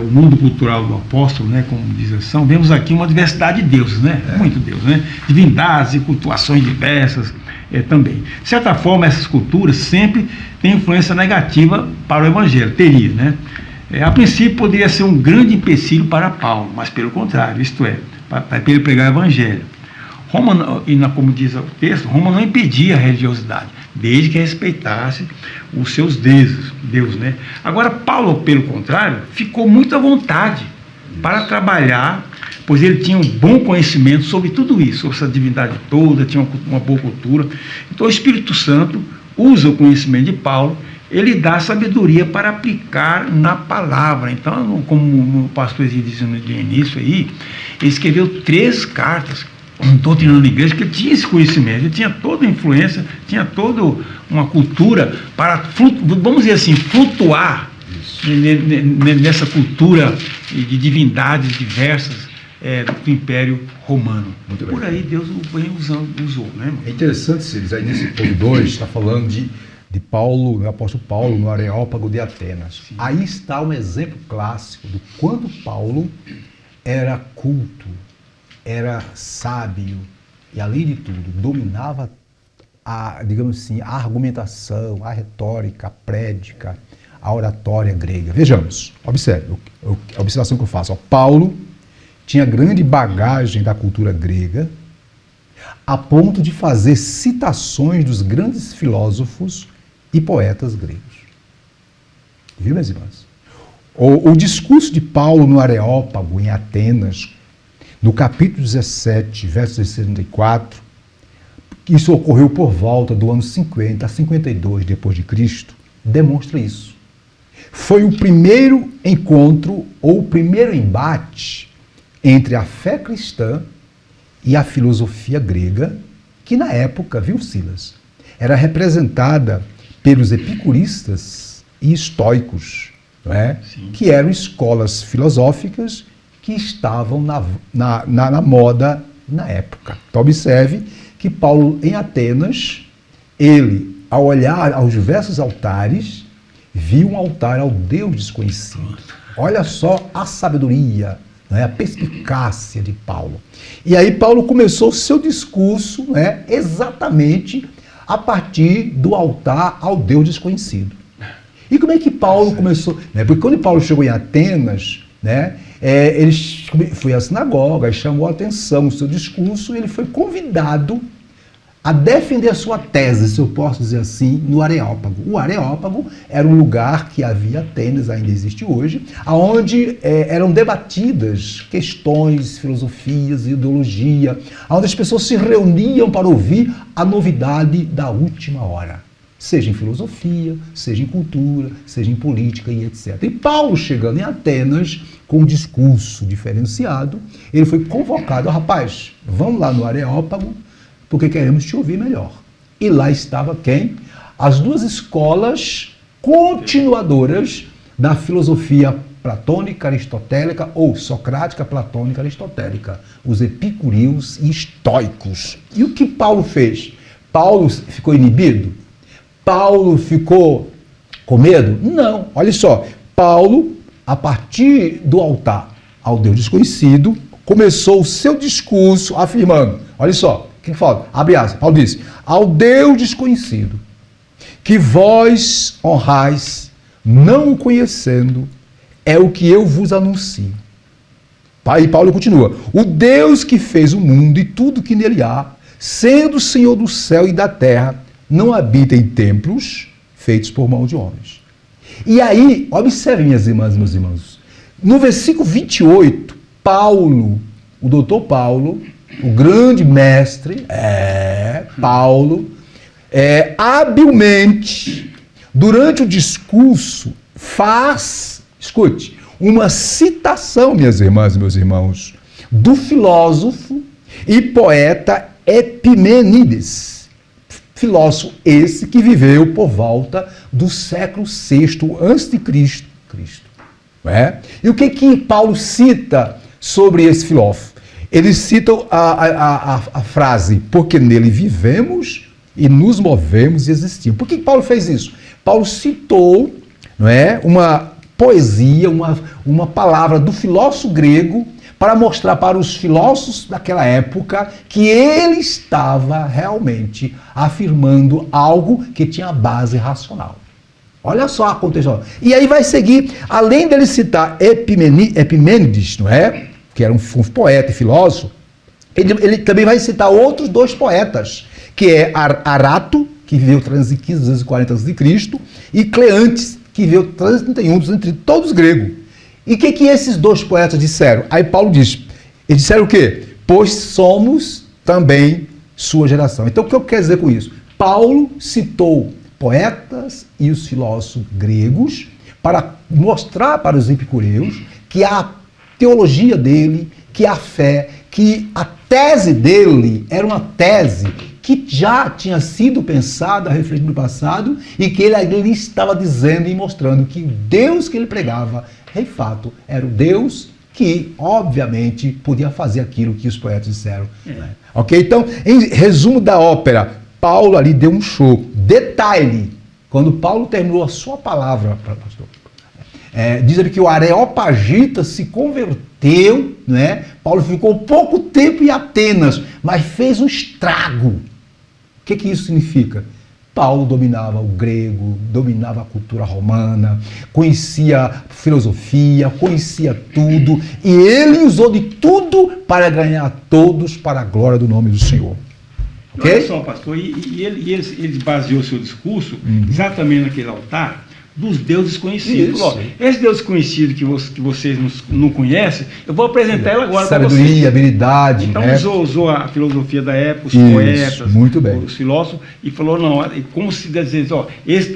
o mundo cultural do apóstolo, né, como diz a lição, vemos aqui uma diversidade de deuses, né? Muito Deus, né? Divindades e cultuações diversas também. De certa forma, essas culturas sempre têm influência negativa para o evangelho, teria, né? A princípio poderia ser um grande empecilho para Paulo, mas pelo contrário, isto é, para ele pregar o evangelho. Roma, como diz o texto, Roma não impedia a religiosidade, desde que respeitasse os seus deuses, né? Agora, Paulo, pelo contrário, ficou muito à vontade para trabalhar, pois ele tinha um bom conhecimento sobre tudo isso, sobre essa divindade toda, tinha uma boa cultura. Então, o Espírito Santo usa o conhecimento de Paulo, ele dá sabedoria para aplicar na palavra. Então, como o pastor disse no início aí, ele escreveu 3 cartas, doutrinando a igreja, que ele tinha esse conhecimento, ele tinha toda a influência, tinha toda uma cultura para, vamos dizer assim, flutuar nessa cultura de divindades diversas do Império Romano. Por aí Deus usou, né? É interessante, Círis, aí nesse ponto 2 está falando de Paulo, o apóstolo Paulo, no Areópago de Atenas. Sim. Aí está um exemplo clássico do quanto Paulo era culto, era sábio e, além de tudo, dominava digamos assim, a argumentação, a retórica, a prédica, a oratória grega. Vejamos, observe, a observação que eu faço. Paulo tinha grande bagagem da cultura grega, a ponto de fazer citações dos grandes filósofos e poetas gregos. Viu, meus irmãos? O discurso de Paulo no Areópago, em Atenas, no capítulo 17, verso 64, isso ocorreu por volta do ano 50 a 52 depois de Cristo, demonstra isso. Foi o primeiro encontro ou o primeiro embate entre a fé cristã e a filosofia grega, que na época, viu, Silas, era representada pelos epicuristas e estoicos, não é? Que eram escolas filosóficas que estavam na moda na época. Então, observe que Paulo, em Atenas, ele, ao olhar aos diversos altares, viu um altar ao Deus desconhecido. Olha só a sabedoria, não é? A perspicácia de Paulo. E aí Paulo começou o seu discurso, não é? Exatamente a partir do altar ao Deus desconhecido. E como é que Paulo começou? Porque quando Paulo chegou em Atenas, né, ele foi à sinagoga, chamou a atenção o seu discurso, e ele foi convidado a defender a sua tese, se eu posso dizer assim, no Areópago. O Areópago era um lugar que havia Atenas, ainda existe hoje, onde eram debatidas questões, filosofias, ideologia, onde as pessoas se reuniam para ouvir a novidade da última hora. Seja em filosofia, seja em cultura, seja em política e etc. E Paulo, chegando em Atenas, com um discurso diferenciado, ele foi convocado: rapaz, vamos lá no Areópago, porque queremos te ouvir melhor. E lá estava quem? As 2 escolas continuadoras da filosofia platônica, aristotélica, ou socrática, platônica, aristotélica, os epicúreos e estoicos. E o que Paulo fez? Paulo ficou inibido? Paulo ficou com medo? Não. Olha só, Paulo, a partir do altar ao Deus desconhecido, começou o seu discurso afirmando, olha só, o que fala? Abre aspas, Paulo disse: ao Deus desconhecido, que vós honrais, não o conhecendo, é o que eu vos anuncio. E Paulo continua: o Deus que fez o mundo e tudo que nele há, sendo o Senhor do céu e da terra, não habita em templos feitos por mão de homens. E aí, observe, minhas irmãs e meus irmãos, no versículo 28, Paulo, o doutor Paulo, o grande mestre, Paulo, habilmente, durante o discurso, faz, escute, uma citação, minhas irmãs e meus irmãos, do filósofo e poeta Epimênides. Filósofo esse que viveu por volta do século VI a.C. Não é? E o que Paulo cita sobre esse filósofo? Ele cita a frase: porque nele vivemos e nos movemos e existimos. Por que Paulo fez isso? Paulo citou, não é, uma poesia, uma palavra do filósofo grego para mostrar para os filósofos daquela época que ele estava realmente afirmando algo que tinha base racional. Olha só a contextual. E aí vai seguir, além dele citar Epimênides, não é? Que era um poeta e filósofo, ele também vai citar outros dois poetas, que é Arato, que viveu 315, 240 a.C., e Cleantes, que viveu 331, entre todos gregos. E o que esses dois poetas disseram? Aí Paulo diz, eles disseram o quê? Pois somos também sua geração. Então o que eu quero dizer com isso? Paulo citou poetas e os filósofos gregos para mostrar para os epicureus que a teologia dele, que a fé, que a tese dele era uma tese que já tinha sido pensada, refletida no passado, e que ele estava dizendo e mostrando que o Deus que ele pregava, de fato, era o Deus que, obviamente, podia fazer aquilo que os poetas disseram. Né? Ok? Então, em resumo da ópera, Paulo ali deu um show. Detalhe, quando Paulo terminou a sua palavra, pastor, diz ele que o Areopagita se converteu, né? Paulo ficou pouco tempo em Atenas, mas fez um estrago. O que isso significa? Paulo dominava o grego, dominava a cultura romana, conhecia filosofia, conhecia tudo, e ele usou de tudo para ganhar todos para a glória do nome do Senhor. Okay? Olha só, pastor, e ele baseou seu discurso exatamente naquele altar dos deuses conhecidos. Ó, esse Deus conhecido que vocês não conhecem, eu vou apresentar ele agora para vocês. Sabedoria, habilidade. Então né? usou a filosofia da época, os poetas, muito bem. Os filósofos, e falou, não, como se dizer, ó, eles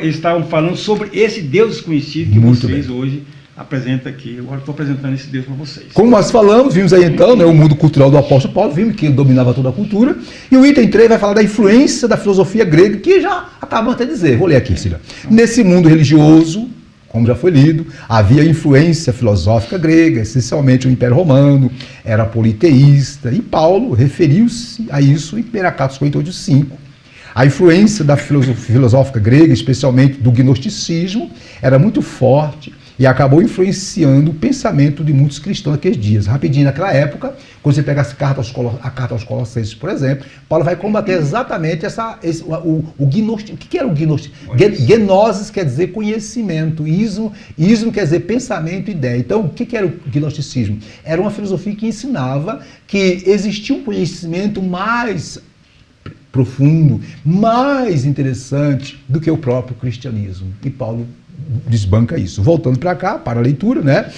estavam falando sobre esse Deus desconhecido que muito vocês bem. hoje apresenta aqui. Agora estou apresentando esse Deus para vocês. Como nós falamos, vimos aí então, né, o mundo cultural do apóstolo Paulo, vimos que ele dominava toda a cultura, e o item 3 vai falar da influência da filosofia grega, que já acabamos até de dizer, vou ler aqui, Cília. Nesse mundo religioso, como já foi lido, havia influência filosófica grega, essencialmente o Império Romano, era politeísta, e Paulo referiu-se a isso em 1 Coríntios 48:5. A influência da filosófica grega, especialmente do gnosticismo, era muito forte, e acabou influenciando o pensamento de muitos cristãos naqueles dias. Rapidinho, naquela época, quando você pega a carta aos Colossenses, por exemplo, Paulo vai combater exatamente o gnosticismo. O que era o gnosticismo? Gnosis quer dizer conhecimento, ismo quer dizer pensamento e ideia. Então, o que era o gnosticismo? Era uma filosofia que ensinava que existia um conhecimento mais profundo, mais interessante do que o próprio cristianismo. E Paulo desbanca isso. Voltando para cá, para a leitura, né?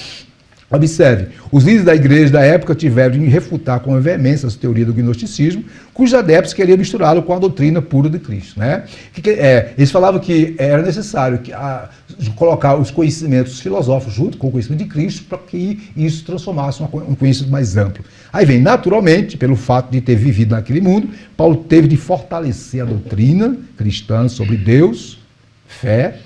Observe, os líderes da igreja da época tiveram de refutar com veemência essa teoria do gnosticismo, cujos adeptos queriam misturá-lo com a doutrina pura de Cristo. Né? Eles falavam que era necessário colocar os conhecimentos filosóficos junto com o conhecimento de Cristo para que isso transformasse um conhecimento mais amplo. Aí vem, naturalmente, pelo fato de ter vivido naquele mundo, Paulo teve de fortalecer a doutrina cristã sobre Deus, fé,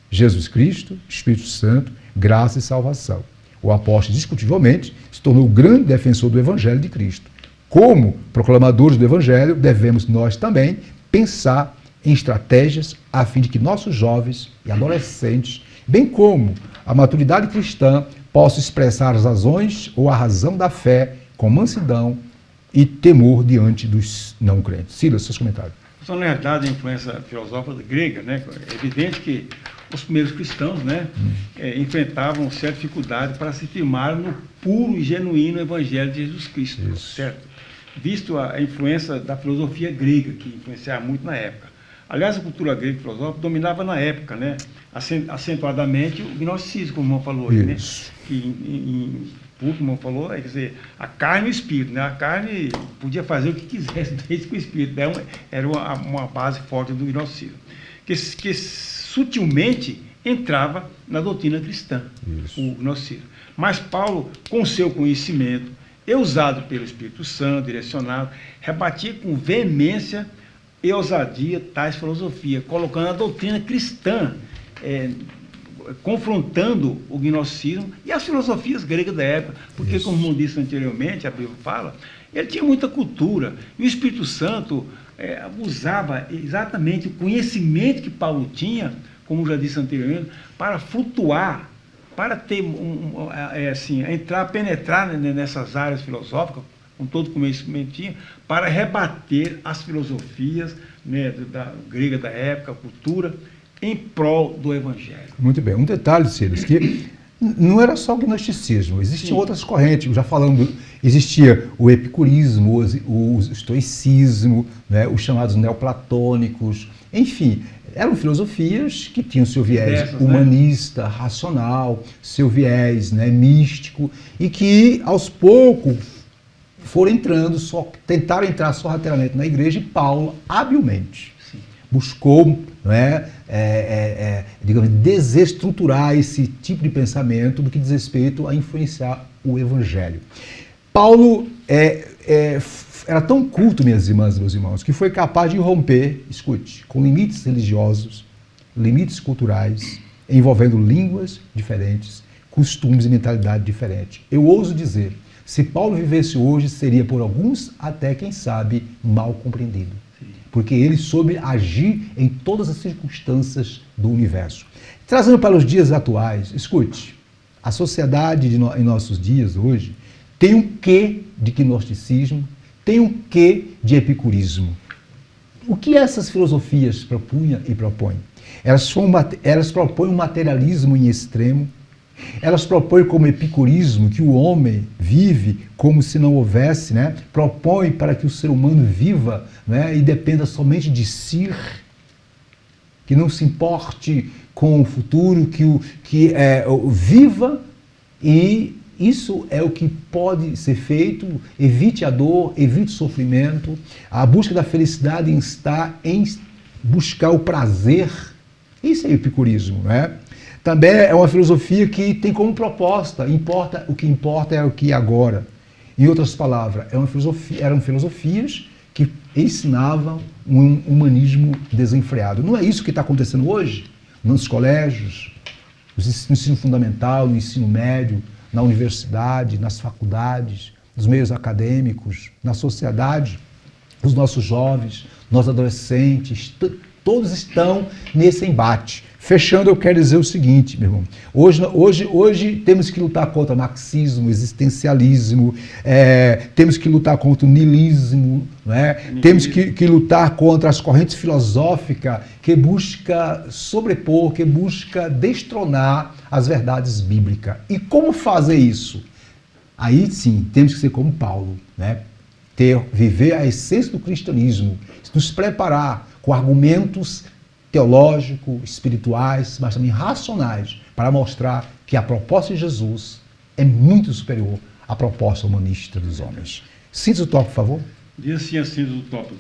Jesus Cristo, Espírito Santo, graça e salvação. O apóstolo, discutivelmente, se tornou o grande defensor do Evangelho de Cristo. Como proclamadores do Evangelho, devemos nós também pensar em estratégias a fim de que nossos jovens e adolescentes, bem como a maturidade cristã, possam expressar as razões ou a razão da fé com mansidão e temor diante dos não crentes. Silas, seus comentários. Só na verdade a influência filosófica grega, né? É evidente que os primeiros cristãos, né, enfrentavam certa dificuldade para se firmar no puro e genuíno Evangelho de Jesus Cristo, certo? Visto a influência da filosofia grega, que influenciava muito na época. Aliás, a cultura grega e filosófica dominava na época, né, acentuadamente o gnosticismo, como o irmão falou aí, né? Que em puro, como o irmão falou, quer dizer, a carne e o espírito, né? A carne podia fazer o que quisesse, desde que o espírito era uma base forte do gnosticismo. Que sutilmente entrava na doutrina cristã, o gnosticismo. Mas Paulo, com seu conhecimento, usado pelo Espírito Santo, direcionado, rebatia com veemência e ousadia tais filosofias, colocando a doutrina cristã, confrontando o gnosticismo e as filosofias gregas da época, porque, como disse anteriormente, a Bíblia fala, ele tinha muita cultura, e o Espírito Santo usava exatamente o conhecimento que Paulo tinha, como já disse anteriormente, para flutuar para ter penetrar nessas áreas filosóficas, com todo conhecimento, para rebater as filosofias, né, da grega da época, a cultura, em prol do Evangelho. Muito bem. Um detalhe, Silas, que não era só o gnosticismo, existiam outras correntes. Já falando, existia o epicurismo, o estoicismo, né, os chamados neoplatônicos, enfim, eram filosofias que tinham seu viés humanista, né, racional, seu viés, né, místico, e que aos poucos foram entrando, tentaram entrar sorrateiramente na igreja, e Paulo, habilmente, buscou, né, digamos, desestruturar esse tipo de pensamento do que diz respeito a influenciar o Evangelho. Paulo era tão culto, minhas irmãs e meus irmãos, que foi capaz de romper, escute, com limites religiosos, limites culturais, envolvendo línguas diferentes, costumes e mentalidade diferente. Eu ouso dizer, se Paulo vivesse hoje, seria por alguns até, quem sabe, mal compreendido. Porque ele soube agir em todas as circunstâncias do universo. Trazendo para os dias atuais, escute, a sociedade em nossos dias hoje tem um quê de gnosticismo, tem um quê de epicurismo. O que essas filosofias propunham e propõem? Elas propõem um materialismo em extremo. Elas propõem como epicurismo que o homem vive como se não houvesse, né? Propõe para que o ser humano viva, né, e dependa somente de si, que não se importe com o futuro, que viva, e isso é o que pode ser feito. Evite a dor, evite o sofrimento. A busca da felicidade está em buscar o prazer. Isso é epicurismo, né? Também é uma filosofia que tem como proposta, o que importa é o que é agora. Em outras palavras, eram filosofias que ensinavam um humanismo desenfreado. Não é isso que está acontecendo hoje nos colégios, no ensino fundamental, no ensino médio, na universidade, nas faculdades, nos meios acadêmicos, na sociedade. Os nossos jovens, nossos adolescentes, todos estão nesse embate. Fechando, eu quero dizer o seguinte, meu irmão. Hoje temos que lutar contra o marxismo, existencialismo, temos que lutar contra o niilismo, né? Temos que lutar contra as correntes filosóficas que busca sobrepor, que busca destronar as verdades bíblicas. E como fazer isso? Aí sim, temos que ser como Paulo, né? Viver a essência do cristianismo, nos preparar com argumentos teológicos, espirituais, mas também racionais, para mostrar que a proposta de Jesus é muito superior à proposta humanista dos homens. Síntese do tópico, por favor. Diz assim a síntese do tópico.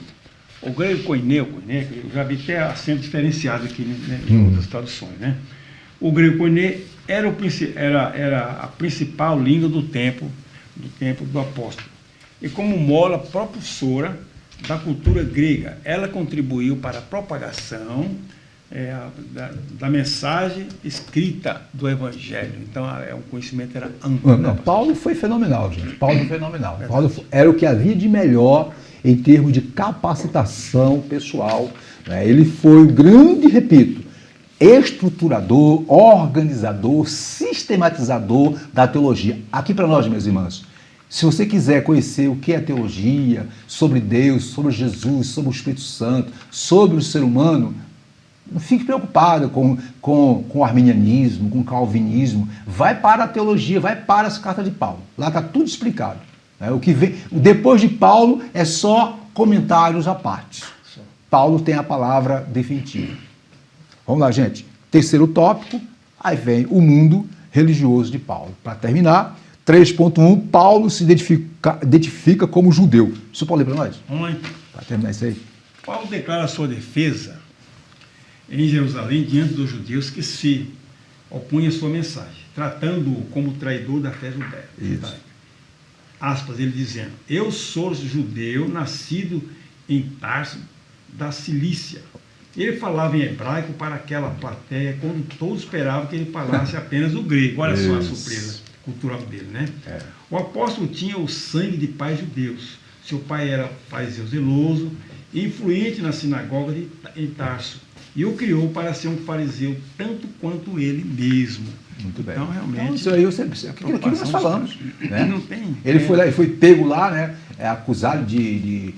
O grego koineo, eu já vi até acento diferenciado aqui, né, em outras traduções, né? O grego koineo era a principal língua do tempo do apóstolo. E como mola propulsora da cultura grega, ela contribuiu para a propagação da mensagem escrita do Evangelho. Então, o conhecimento era amplo. Não, Paulo foi fenomenal, gente. Paulo foi fenomenal. Paulo era o que havia de melhor em termos de capacitação pessoal, né? Ele foi o grande, repito, estruturador, organizador, sistematizador da teologia. Aqui para nós, meus irmãos, se você quiser conhecer o que é teologia, sobre Deus, sobre Jesus, sobre o Espírito Santo, sobre o ser humano, não fique preocupado com o arminianismo, com o calvinismo. Vai para a teologia, vai para as cartas de Paulo. Lá está tudo explicado. O que vem depois de Paulo é só comentários à parte. Paulo tem a palavra definitiva. Vamos lá, gente. Terceiro tópico, aí vem o mundo religioso de Paulo. Para terminar, 3.1, Paulo se identifica como judeu. Você pode ler para nós? Vamos lá. Para terminar isso aí. Paulo declara a sua defesa em Jerusalém diante dos judeus que se opunham à sua mensagem, tratando-o como traidor da fé judaica. Aspas, ele dizendo: eu sou judeu, nascido em Tarso, da Cilícia. Ele falava em hebraico para aquela plateia, quando todos esperavam que ele falasse apenas o grego. Olha só a surpresa cultural dele, né? O apóstolo tinha o sangue de pais judeus. Seu pai era fariseu zeloso, influente na sinagoga em Tarso, e o criou para ser um fariseu tanto quanto ele mesmo. Muito bem. Então, realmente... Então, isso aí, aquilo que nós falamos. Né? Não tem... Ele foi lá, ele foi pego lá, né? Acusado de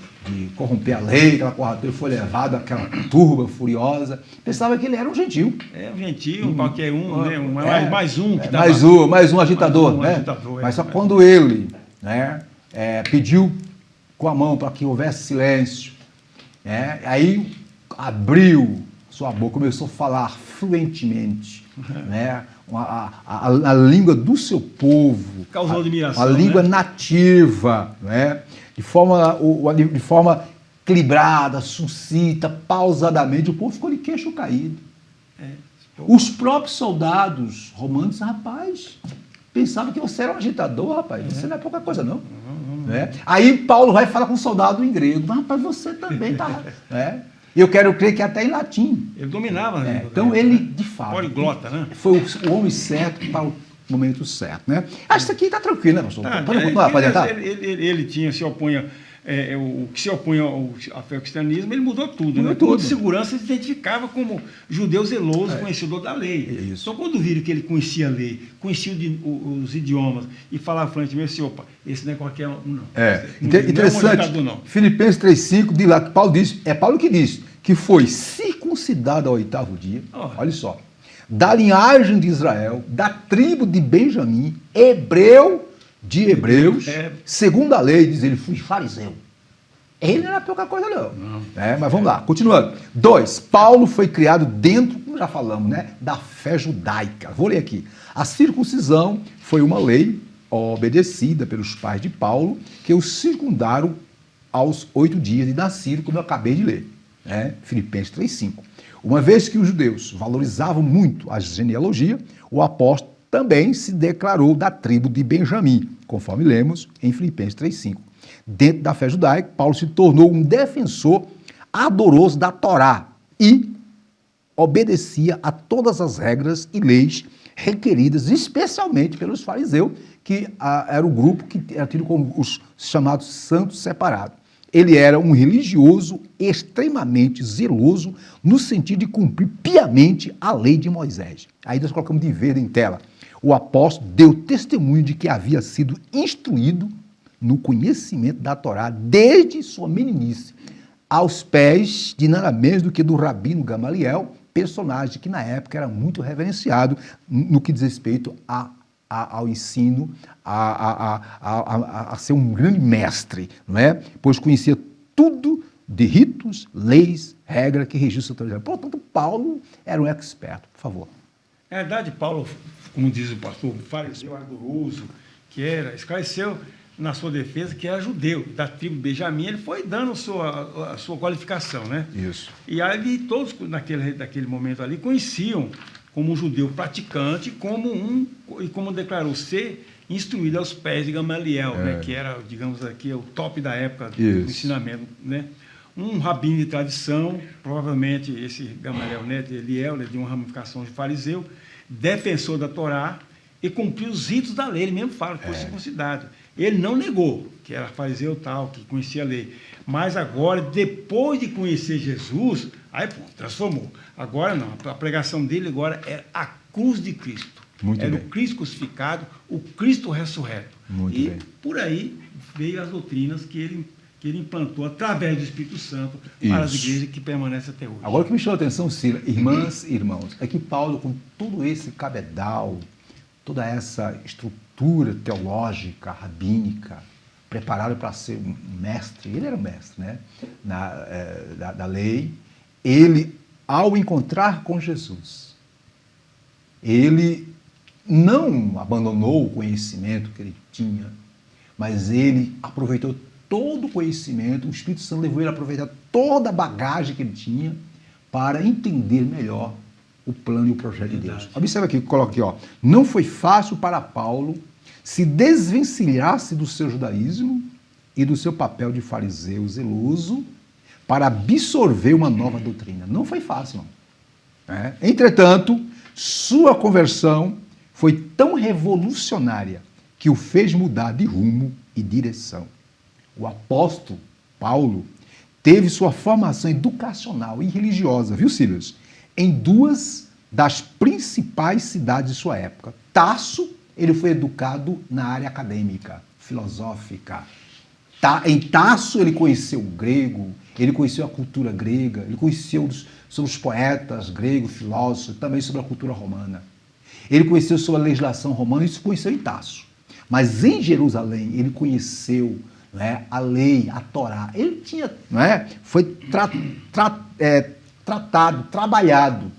corromper a lei, aquela coisa toda, ele foi levado àquela turba furiosa. Pensava que ele era um gentil. Um gentil, qualquer um, né? Mais um que estava... Mais um agitador, né? Agitador, mas só quando ele, né, pediu com a mão para que houvesse silêncio, aí abriu sua boca, começou a falar fluentemente, né? A língua do seu povo, causou admiração, a língua nativa, né? de forma equilibrada, sucinta, pausadamente, o povo ficou de queixo caído. Os próprios soldados romanos, rapaz, pensavam que você era um agitador, rapaz, você não é pouca coisa, não. Né? Aí Paulo vai falar com um soldado em grego, mas rapaz, você também está... né? E eu quero crer que até em latim. Ele dominava, né? Então ele, de fato, poliglota, né? Foi o homem certo para o momento certo, né? Acho que isso aqui está tranquilo, né, pastor? Pode continuar, pode adiantar? Ele se opunha, o que se opunha à fé ao cristianismo, ele mudou tudo, mudou né? Tudo. De segurança, ele se identificava como judeu zeloso, conhecedor da lei. Isso. Então, quando viram que ele conhecia a lei, conhecia os idiomas e falava fluentemente, assim, opa, esse não é qualquer um, não. Interessante. Não é um Filipenses 3,5 diz lá que Paulo diz, Paulo que diz, que foi circuncidado ao 8º dia, olha só, da linhagem de Israel, da tribo de Benjamim, hebreu de hebreus, segundo a lei, diz ele, fui fariseu. Ele não era pouca coisa, não. Mas vamos lá, continuando. 2, Paulo foi criado dentro, como já falamos, né, da fé judaica. Vou ler aqui. A circuncisão foi uma lei obedecida pelos pais de Paulo, que o circundaram aos 8 dias de nascido, como eu acabei de ler. Filipenses 3,5. Uma vez que os judeus valorizavam muito a genealogia, o apóstolo também se declarou da tribo de Benjamim, conforme lemos em Filipenses 3,5. Dentro da fé judaica, Paulo se tornou um defensor ardoroso da Torá e obedecia a todas as regras e leis requeridas, especialmente pelos fariseus, que era o grupo que era tido como os chamados santos separados. Ele era um religioso extremamente zeloso no sentido de cumprir piamente a lei de Moisés. Aí nós colocamos de verde em tela. O apóstolo deu testemunho de que havia sido instruído no conhecimento da Torá desde sua meninice, aos pés de nada menos do que do rabino Gamaliel, personagem que na época era muito reverenciado no que diz respeito ao ensino, a ser um grande mestre, não é? Pois conhecia tudo de ritos, leis, regras que registram a autoridade. Portanto, Paulo era um expert, por favor. Na verdade, Paulo, como diz o pastor, fariseu ardoroso, que era, esclareceu na sua defesa que era judeu, da tribo de Benjamim, ele foi dando a sua qualificação, né? Isso. E aí todos, naquele momento ali, conheciam como um judeu praticante, como declarou ser instruído aos pés de Gamaliel, né, que era, digamos aqui, o top da época do ensinamento, né? Um rabino de tradição, provavelmente esse Gamaliel, né, de Eliel, de uma ramificação de fariseu, defensor da Torá e cumpriu os ritos da lei. Ele mesmo fala que foi circuncidado. Ele não negou que era fariseu tal, que conhecia a lei. Mas agora, depois de conhecer Jesus, aí transformou. Agora não, a pregação dele agora é a cruz de Cristo. Era o Cristo crucificado, o Cristo ressurreto. E por aí veio as doutrinas que ele implantou através do Espírito Santo para as igrejas que permanecem até hoje. Agora o que me chamou a atenção, Cila, irmãs e irmãos, é que Paulo, com todo esse cabedal, toda essa estrutura teológica, rabínica, preparado para ser um mestre, ele era um mestre, né? Da lei, ele, ao encontrar com Jesus, ele não abandonou o conhecimento que ele tinha, mas ele aproveitou todo o conhecimento, o Espírito Santo levou ele a aproveitar toda a bagagem que ele tinha para entender melhor o plano e o projeto de Deus. Observa aqui, coloca aqui, ó. Não foi fácil para Paulo se desvencilhar-se do seu judaísmo e do seu papel de fariseu zeloso para absorver uma nova doutrina. Não foi fácil, não. Entretanto, sua conversão foi tão revolucionária que o fez mudar de rumo e direção. O apóstolo Paulo teve sua formação educacional e religiosa, viu, Silas? Em duas das principais cidades de sua época. Tasso, ele foi educado na área acadêmica, filosófica. Em Tasso ele conheceu o grego, ele conheceu a cultura grega, ele conheceu sobre os poetas gregos, filósofos, também sobre a cultura romana. Ele conheceu sobre a legislação romana, isso conheceu em Tasso. Mas em Jerusalém ele conheceu, não é, a lei, a Torá. Ele tinha, não é, foi tratado, trabalhado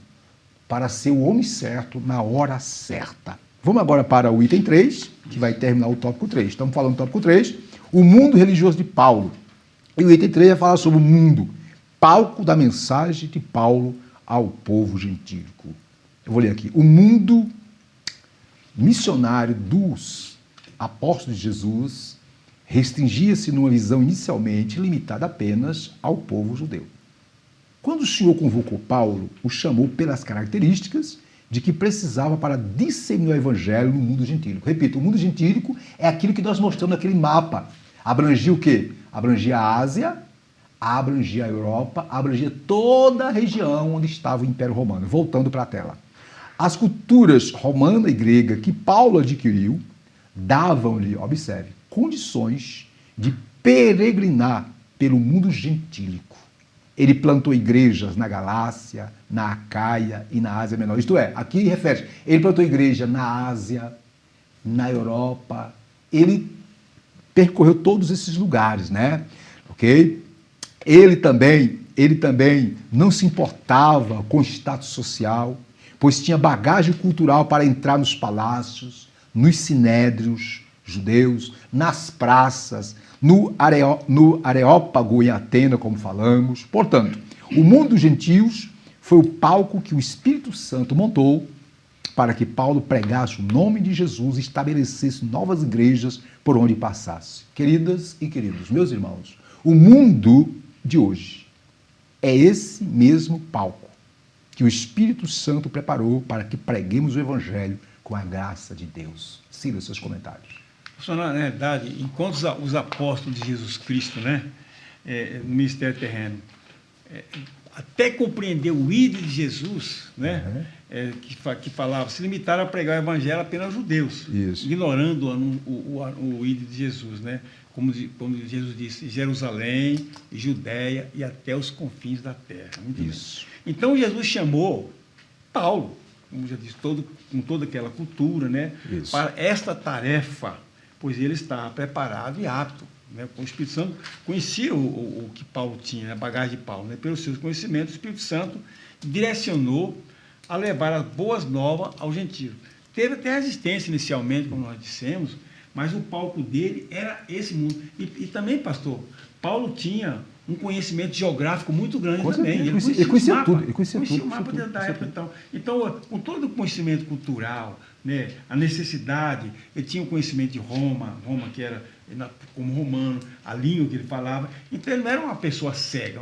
para ser o homem certo na hora certa. Vamos agora para o item 3, que vai terminar o tópico 3. Estamos falando do tópico 3, o mundo religioso de Paulo. E o item 3 vai falar sobre o mundo, palco da mensagem de Paulo ao povo gentílico. Eu vou ler aqui. O mundo missionário dos apóstolos de Jesus restringia-se numa visão inicialmente limitada apenas ao povo judeu. Quando o Senhor convocou Paulo, o chamou pelas características de que precisava para disseminar o evangelho no mundo gentílico. Repito, o mundo gentílico é aquilo que nós mostramos naquele mapa. Abrangia o quê? Abrangia a Ásia, abrangia a Europa, abrangia toda a região onde estava o Império Romano. Voltando para a tela. As culturas romana e grega que Paulo adquiriu davam-lhe, observe, condições de peregrinar pelo mundo gentílico. Ele plantou igrejas na Galácia, na Acaia e na Ásia Menor. Isto é, aqui refere, ele plantou igreja na Ásia, na Europa, ele percorreu todos esses lugares, né? Ok? Ele também não se importava com o status social, pois tinha bagagem cultural para entrar nos palácios, nos sinédrios judeus, nas praças, no Areópago em Atena, como falamos. Portanto, o mundo dos gentios foi o palco que o Espírito Santo montou para que Paulo pregasse o nome de Jesus e estabelecesse novas igrejas por onde passasse. Queridas e queridos, meus irmãos, o mundo de hoje é esse mesmo palco que o Espírito Santo preparou para que preguemos o Evangelho com a graça de Deus. Siga seus comentários. Na verdade, enquanto os apóstolos de Jesus Cristo, né, no ministério terreno, até compreender o ídolo de Jesus, né, que falava, se limitaram a pregar o evangelho apenas aos judeus, ignorando o ídolo de Jesus, né, como Jesus disse, Jerusalém, Judéia e até os confins da terra. Isso. Então Jesus chamou Paulo, como já disse, com toda aquela cultura, né, para esta tarefa, pois ele estava preparado e apto, né? O Espírito Santo conhecia o que Paulo tinha, a bagagem de Paulo, né? Pelos seus conhecimentos, o Espírito Santo direcionou a levar as boas novas ao gentio. Teve até resistência inicialmente, como nós dissemos, mas o palco dele era esse mundo. E também, pastor, Paulo tinha um conhecimento geográfico muito grande também. Ele conhecia tudo. Ele conhecia o mapa da época. Então, com todo o conhecimento cultural, né, a necessidade, ele tinha o conhecimento de Roma que era como romano, a língua que ele falava. Então, ele não era uma pessoa cega,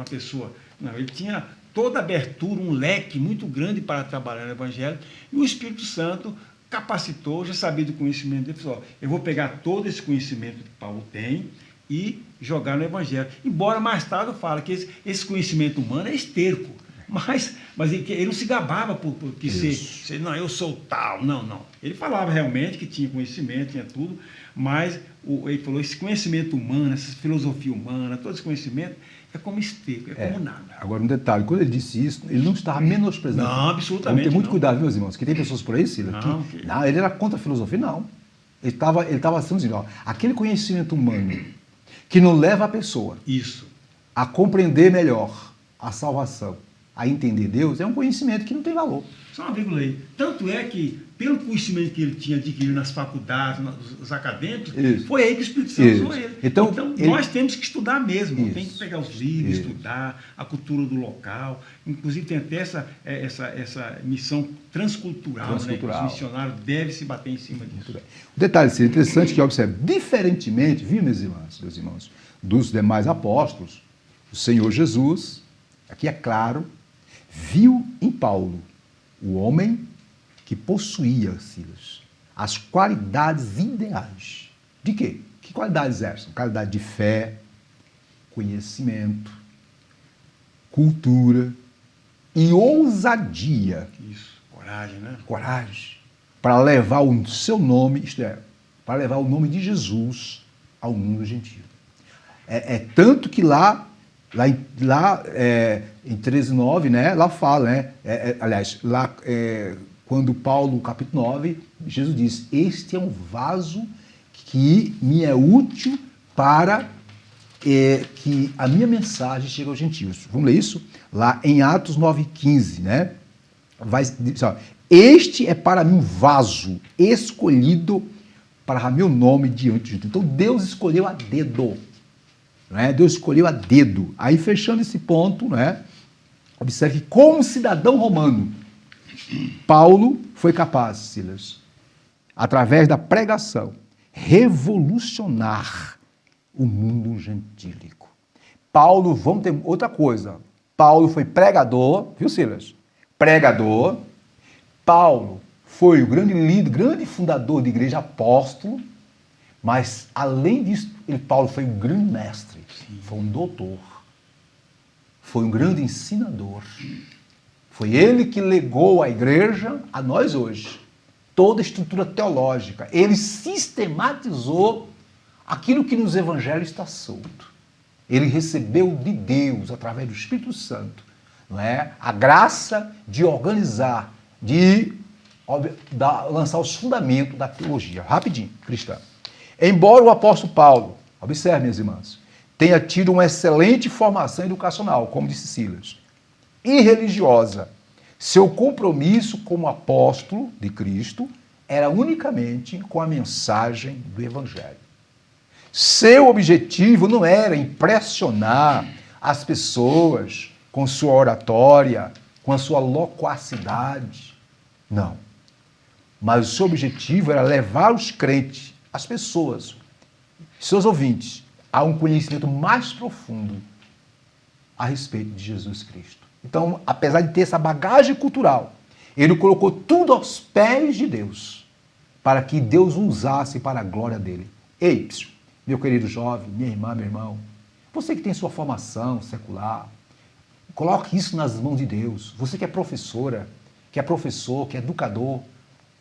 Não, ele tinha toda a abertura, um leque muito grande para trabalhar no Evangelho, e o Espírito Santo capacitou, já sabia do conhecimento dele, falou, eu vou pegar todo esse conhecimento que Paulo tem e jogar no Evangelho. Embora mais tarde eu fale que esse conhecimento humano é esterco, mas ele não se gabava por ser, não, eu sou tal, não. Ele falava realmente que tinha conhecimento, tinha tudo, mas ele falou, esse conhecimento humano, essa filosofia humana, todo esse conhecimento é como esterco, é como nada. Agora, um detalhe, quando ele disse isso, ele não estava menosprezando. Não, absolutamente. Vamos ter muito cuidado, meus irmãos, que tem pessoas por aí, Sila, não, ele era contra a filosofia, não. Ele estava dizendo, ó, aquele conhecimento humano que não leva a pessoa a compreender melhor a salvação, a entender Deus, é um conhecimento que não tem valor. Só uma vírgula aí. Tanto é que, pelo conhecimento que ele tinha adquirido nas faculdades, nos acadêmicos, foi aí que o Espírito Santo usou ele. Então nós temos que estudar mesmo, tem que pegar os livros, estudar a cultura do local. Inclusive tem até essa missão transcultural. Né? Os missionários devem se bater em cima disso. O detalhe interessante que observe, diferentemente, viu, meus irmãos, dos demais apóstolos, o Senhor Jesus, aqui é claro, viu em Paulo o homem que possuía, Silas, as qualidades ideais. De quê? Que qualidades essas? Qualidade de fé, conhecimento, cultura e ousadia Coragem, né? Coragem. Para levar o seu nome, isto é, para levar o nome de Jesus ao mundo gentil. Tanto que lá em 13:9, né, lá fala, né, aliás, lá quando Paulo, capítulo 9, Jesus diz, este é um vaso que me é útil para que a minha mensagem chegue aos gentios. Vamos ler isso? Lá em Atos 9:15, né? Vai dizer, ó, este é para mim um vaso escolhido para meu nome diante de Deus. Então Deus escolheu a dedo. Né? Deus escolheu a dedo. Aí fechando esse ponto, né? Observe que como cidadão romano, Paulo foi capaz, Silas, através da pregação, revolucionar o mundo gentílico. Paulo, vamos ter outra coisa. Paulo foi pregador, viu, Silas? Pregador. Paulo foi o grande líder, grande fundador de igreja, apóstolo, mas, além disso, Paulo foi um grande mestre, foi um doutor, foi um grande ensinador. Foi ele que legou à igreja, a nós hoje, toda a estrutura teológica. Ele sistematizou aquilo que nos evangelhos está solto. Ele recebeu de Deus, através do Espírito Santo, não é? A graça de organizar, de lançar os fundamentos da teologia. Rapidinho, cristã. Embora o apóstolo Paulo, observe, minhas irmãs, tenha tido uma excelente formação educacional, como disse Silas, e religiosa, seu compromisso como apóstolo de Cristo era unicamente com a mensagem do Evangelho. Seu objetivo não era impressionar as pessoas com sua oratória, com a sua loquacidade. Não. Mas o seu objetivo era levar os crentes, as pessoas, seus ouvintes, a um conhecimento mais profundo a respeito de Jesus Cristo. Então, apesar de ter essa bagagem cultural, ele colocou tudo aos pés de Deus, para que Deus o usasse para a glória dele. Ei, meu querido jovem, minha irmã, meu irmão, você que tem sua formação secular, coloque isso nas mãos de Deus. Você que é professora, que é professor, que é educador,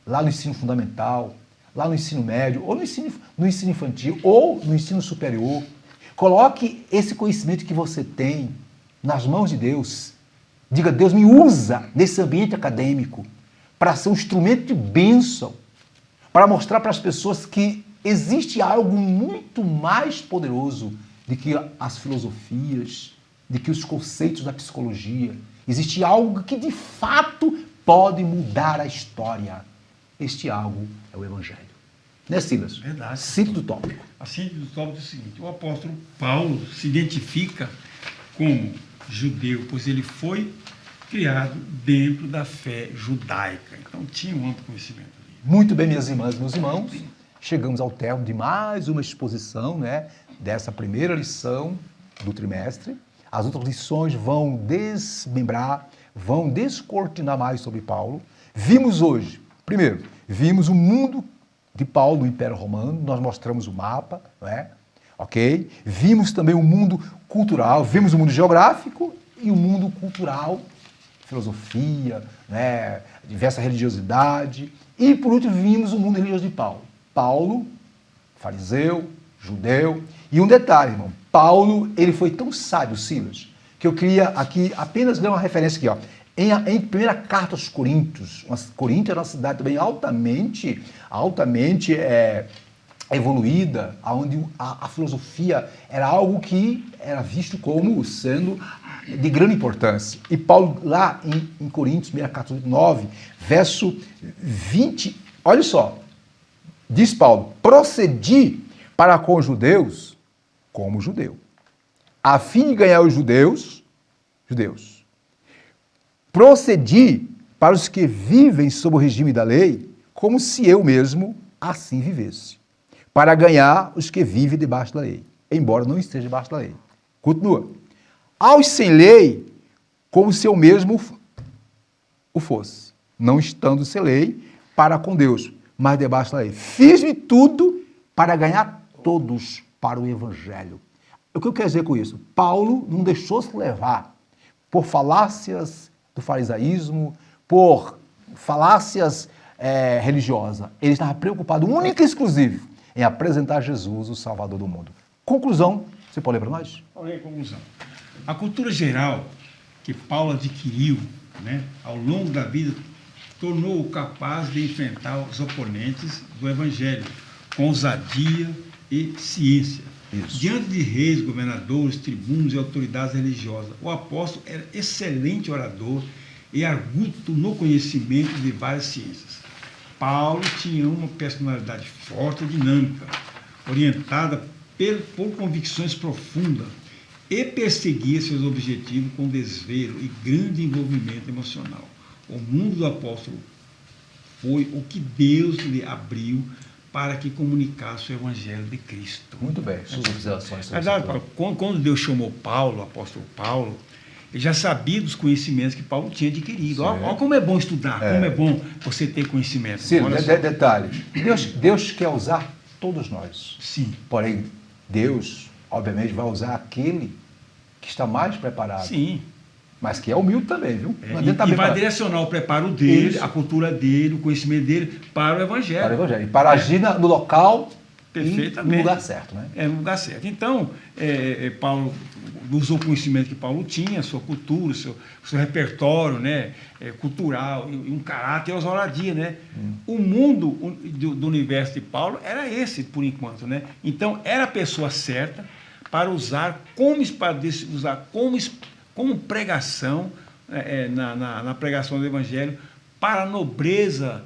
lá no ensino fundamental, lá no ensino médio, ou no ensino infantil, ou no ensino superior, coloque esse conhecimento que você tem nas mãos de Deus. Diga, Deus me usa nesse ambiente acadêmico para ser um instrumento de bênção, para mostrar para as pessoas que existe algo muito mais poderoso do que as filosofias, do que os conceitos da psicologia. Existe algo que de fato pode mudar a história. Este algo é o Evangelho. Né, Silas? Verdade. Síntese do tópico. A síntese do tópico é o seguinte: o apóstolo Paulo se identifica como judeu, pois ele foi criado dentro da fé judaica. Então tinha um amplo conhecimento ali. Muito bem, minhas irmãs e meus irmãos. Chegamos ao término de mais uma exposição, né, dessa primeira lição do trimestre. As outras lições vão desmembrar, vão descortinar mais sobre Paulo. Vimos hoje, primeiro, vimos o mundo de Paulo, do Império Romano, nós mostramos o mapa, não é? Ok? Vimos também o mundo cultural, vimos o mundo geográfico e o mundo cultural, filosofia, né, diversa religiosidade. E, por último, vimos o mundo religioso de Paulo. Paulo, fariseu, judeu. E um detalhe, irmão, Paulo, ele foi tão sábio, Silas, que eu queria aqui apenas ler uma referência aqui, ó. Em primeira carta aos Coríntios, Corinto era uma cidade também altamente evoluída, onde a filosofia era algo que era visto como sendo de grande importância. E Paulo, lá em Coríntios, 1 carta 9, verso 20, olha só, diz Paulo, procedi para com os judeus como judeu, a fim de ganhar os judeus, procedi para os que vivem sob o regime da lei, como se eu mesmo assim vivesse, para ganhar os que vivem debaixo da lei, embora não esteja debaixo da lei. Continua. Aos sem lei, como se eu mesmo o fosse, não estando sem lei para com Deus, mas debaixo da lei. Fiz-me tudo para ganhar todos para o Evangelho. O que eu quero dizer com isso? Paulo não deixou se levar por falácias do farisaísmo, por falácias religiosas. Ele estava preocupado, único e exclusivo, em apresentar Jesus, o Salvador do mundo. Conclusão, você pode ler para nós? Olha aí a conclusão. A cultura geral que Paulo adquiriu, né, ao longo da vida tornou-o capaz de enfrentar os oponentes do Evangelho com ousadia e ciência. Isso. Diante de reis, governadores, tribunos e autoridades religiosas, o apóstolo era excelente orador e arguto no conhecimento de várias ciências. Paulo tinha uma personalidade forte e dinâmica, orientada por convicções profundas, e perseguia seus objetivos com desvelo e grande envolvimento emocional. O mundo do apóstolo foi o que Deus lhe abriu para que comunicasse o Evangelho de Cristo. Muito bem, suas observações. Quando Deus chamou Paulo, o apóstolo Paulo, ele já sabia dos conhecimentos que Paulo tinha adquirido. Olha como é bom estudar, como é bom você ter conhecimento. Sim, detalhe, Deus quer usar todos nós. Sim. Porém, Deus, obviamente, vai usar aquele que está mais preparado. Sim. Mas que é humilde também, viu? E vai direcionar o preparo dele, a cultura dele, o conhecimento dele para o Evangelho. Para o Evangelho. E para agir no local e no lugar certo, né? No lugar certo. Então, Paulo usou o conhecimento que Paulo tinha, a sua cultura, o seu repertório, né, cultural, e um caráter e ousadia, né? O mundo do universo de Paulo era esse, por enquanto, né? Então, era a pessoa certa para usar como pregação, na pregação do Evangelho, para a nobreza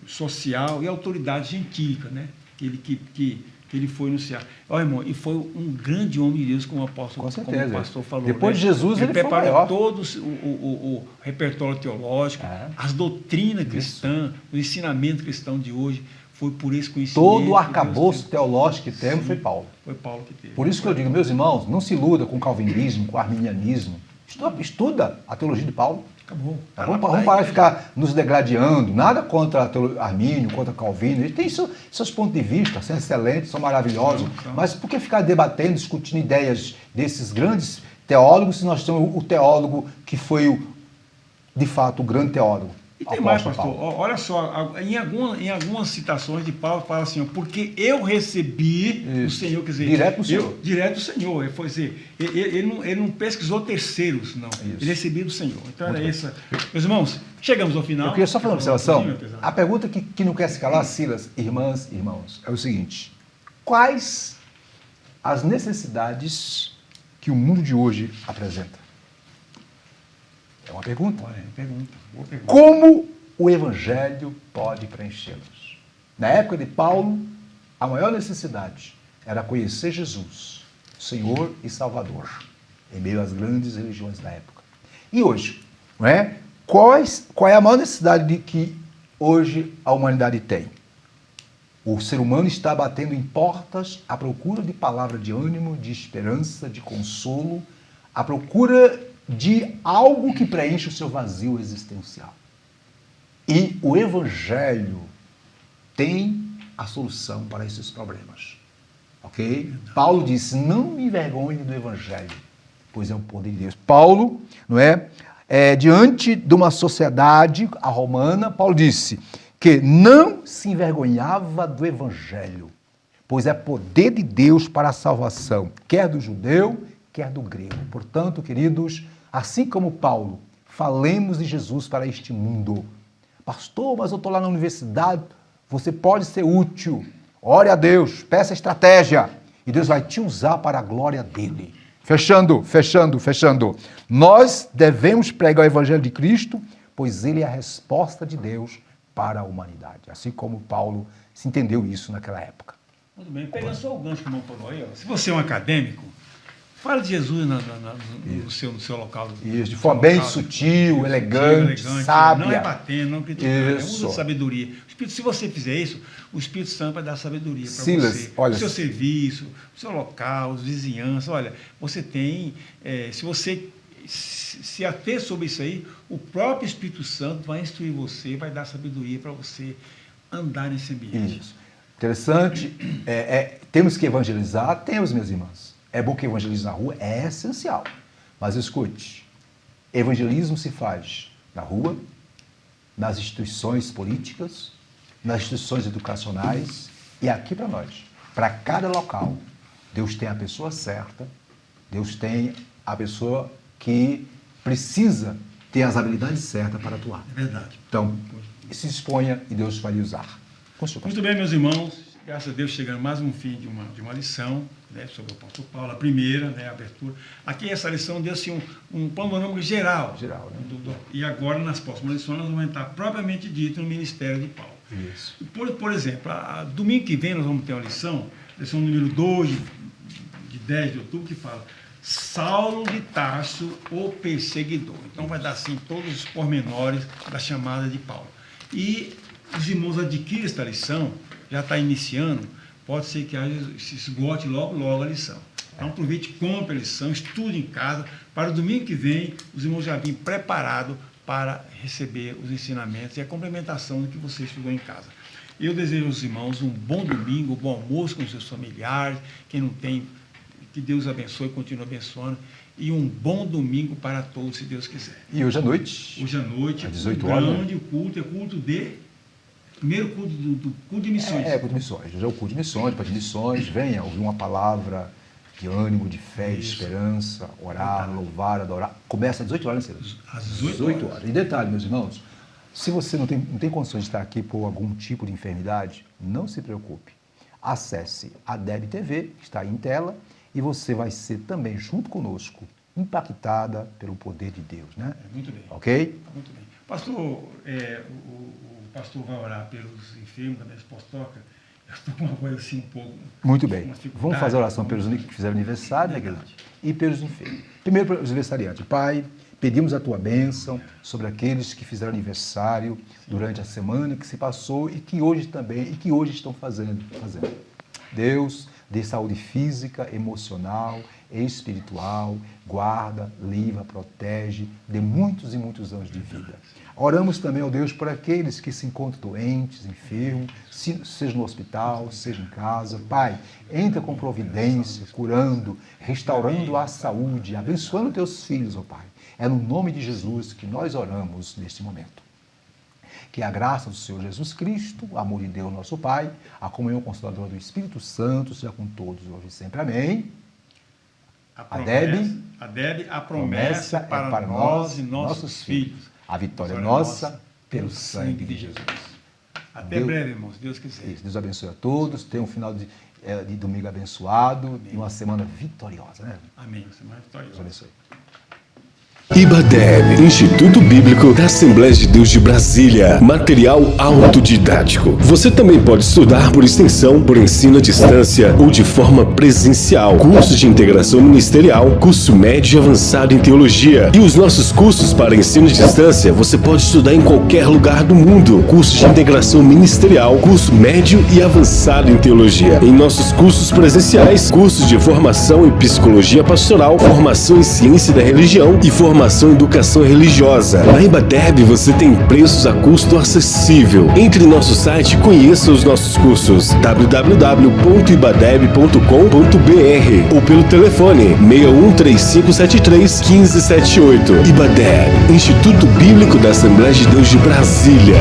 social e autoridade gentílica, né? Que ele foi anunciar. Olha, irmão, e foi um grande homem de Deus, como o apóstolo, com certeza, como o pastor falou. Depois de Jesus, ele preparou todo o repertório teológico, as doutrinas cristãs, o ensinamento cristão de hoje. Foi por esse conhecimento. Todo o arcabouço teológico que temos foi Paulo. Foi Paulo que teve. Por isso que eu digo, meus irmãos, não se iluda com o calvinismo, com o arminianismo. Estuda a teologia de Paulo. Acabou. Vamos parar de ficar nos degradando. Nada contra Armínio, contra Calvino. Eles têm seus pontos de vista, são excelentes, são maravilhosos. Mas por que ficar debatendo, discutindo ideias desses grandes teólogos, se nós temos o teólogo que foi, de fato, o grande teólogo? E tem mais, pastor. Olha só, em algumas citações de Paulo, fala assim, porque eu recebi do Senhor, quer dizer... Direto do Senhor. Direto do Senhor. Foi dizer, ele não pesquisou terceiros, não. Isso. Ele recebia do Senhor. Então era essa. Meus irmãos, chegamos ao final. Eu queria só fazer uma observação. A pergunta que não quer se calar, Silas, irmãs e irmãos, é o seguinte. Quais as necessidades que o mundo de hoje apresenta? É uma pergunta. Boa pergunta. Como o Evangelho pode preenchê-los? Na época de Paulo, a maior necessidade era conhecer Jesus, Senhor e Salvador, em meio às grandes religiões da época. E hoje, não é? Qual é a maior necessidade que hoje a humanidade tem? O ser humano está batendo em portas à procura de palavra de ânimo, de esperança, de consolo, à procura de algo que preenche o seu vazio existencial. E o Evangelho tem a solução para esses problemas. Ok? Paulo disse, não me envergonhe do Evangelho, pois é o poder de Deus. Paulo, não é? Diante de uma sociedade, a romana, Paulo disse que não se envergonhava do Evangelho, pois é poder de Deus para a salvação, quer do judeu, quer do grego. Portanto, queridos, assim como Paulo, falemos de Jesus para este mundo. Pastor, mas eu estou lá na universidade. Você pode ser útil. Ore a Deus, peça estratégia. E Deus vai te usar para a glória dele. Fechando. Nós devemos pregar o Evangelho de Cristo, pois ele é a resposta de Deus para a humanidade. Assim como Paulo se entendeu isso naquela época. Muito bem. Pegando só o gancho que o irmão falou aí, ó. Se você é um acadêmico, fala de Jesus no seu local. Isso, de forma bem sutil, elegante, sábia. Não é batendo, não criticando, usa sabedoria. Se você fizer isso, o Espírito Santo vai dar sabedoria para você. Olha, o seu serviço, o seu local, as vizinhanças. Olha, você tem, se você se ater sobre isso aí, o próprio Espírito Santo vai instruir você, vai dar sabedoria para você andar nesse ambiente. Isso. Interessante. Temos que evangelizar, temos, meus irmãos. É bom que evangelismo na rua, é essencial. Mas escute, evangelismo se faz na rua, nas instituições políticas, nas instituições educacionais e aqui para nós. Para cada local, Deus tem a pessoa certa, Deus tem a pessoa que precisa ter as habilidades certas para atuar. É verdade. Então, se exponha e Deus vai lhe usar. Muito bem, meus irmãos, graças a Deus chegando mais um fim de uma lição, né, sobre o apóstolo Paulo, a primeira, né, a abertura. Aqui essa lição deu assim, um panorama geral. Né? E agora, nas próximas lições, nós vamos entrar propriamente dito no ministério de Paulo. Isso. Por exemplo, domingo que vem nós vamos ter uma lição número 2, de 10 de outubro, que fala Saulo de Tarso, o perseguidor. Então vai dar assim todos os pormenores da chamada de Paulo. E os irmãos adquirem esta lição, já está iniciando, pode ser que se esgote logo a lição. Então aproveite, compre a lição, estude em casa, para o domingo que vem os irmãos já virem preparados para receber os ensinamentos e a complementação do que você estudou em casa. Eu desejo aos irmãos um bom domingo, um bom almoço com os seus familiares, quem não tem, que Deus abençoe e continue abençoando, e um bom domingo para todos, se Deus quiser. E hoje à noite? Hoje à noite, às 18 horas. Grande culto, é culto de... Primeiro culto do culto de missões. Culto de missões. Hoje é o culto de missões, para de missões. Venha ouvir uma palavra de ânimo, de fé, de esperança, orar, louvar, adorar. Começa às 18 horas, né, às 18 horas. E detalhe, meus irmãos, se você não tem condições de estar aqui por algum tipo de enfermidade, não se preocupe. Acesse a Deb TV, que está aí em tela, e você vai ser também, junto conosco, impactada pelo poder de Deus, né? Muito bem. Ok? Muito bem. Pastor, o pastor vai orar pelos enfermos da mesa apostólica. Eu estou com uma coisa assim um pouco... Muito bem. Vamos fazer a oração pelos que fizeram aniversário, né, querido? E pelos enfermos. Primeiro, pelos aniversariantes. Pai, pedimos a tua bênção sobre aqueles que fizeram aniversário durante a semana que se passou e que hoje estão fazendo. Deus, dê saúde física, emocional, espiritual, guarda, livra, protege, dê muitos e muitos anos de vida. Oramos também, ó Deus, por aqueles que se encontram doentes, enfermos, seja no hospital, seja em casa. Pai, entra com providência, curando, restaurando a saúde, abençoando teus filhos, ó Pai. É no nome de Jesus que nós oramos neste momento. Que a graça do Senhor Jesus Cristo, o amor de Deus, nosso Pai, a comunhão consoladora do Espírito Santo, seja com todos hoje e sempre. Amém. A promessa é para nós e nossos filhos. A vitória é nossa pelo sangue de Jesus. Até breve, irmãos, se Deus quiser. Isso, Deus abençoe a todos. Tenha um final de domingo abençoado. Amém. E uma semana vitoriosa, né? Amém. Uma semana vitoriosa. Deus abençoe. IBADEB, Instituto Bíblico da Assembleia de Deus de Brasília. Material autodidático. Você também pode estudar por extensão, por ensino à distância ou de forma presencial. Cursos de integração ministerial, curso médio e avançado em teologia. E os nossos cursos para ensino à distância, você pode estudar em qualquer lugar do mundo. Cursos de integração ministerial, curso médio e avançado em teologia. Em nossos cursos presenciais, cursos de formação em psicologia pastoral, formação em ciência da religião e formação em educação religiosa. Na IBADEB você tem preços a custo acessível. Entre em nosso site e conheça os nossos cursos www.ibadeb.com.br ou pelo telefone 613573 1578. IBADEB, Instituto Bíblico da Assembleia de Deus de Brasília.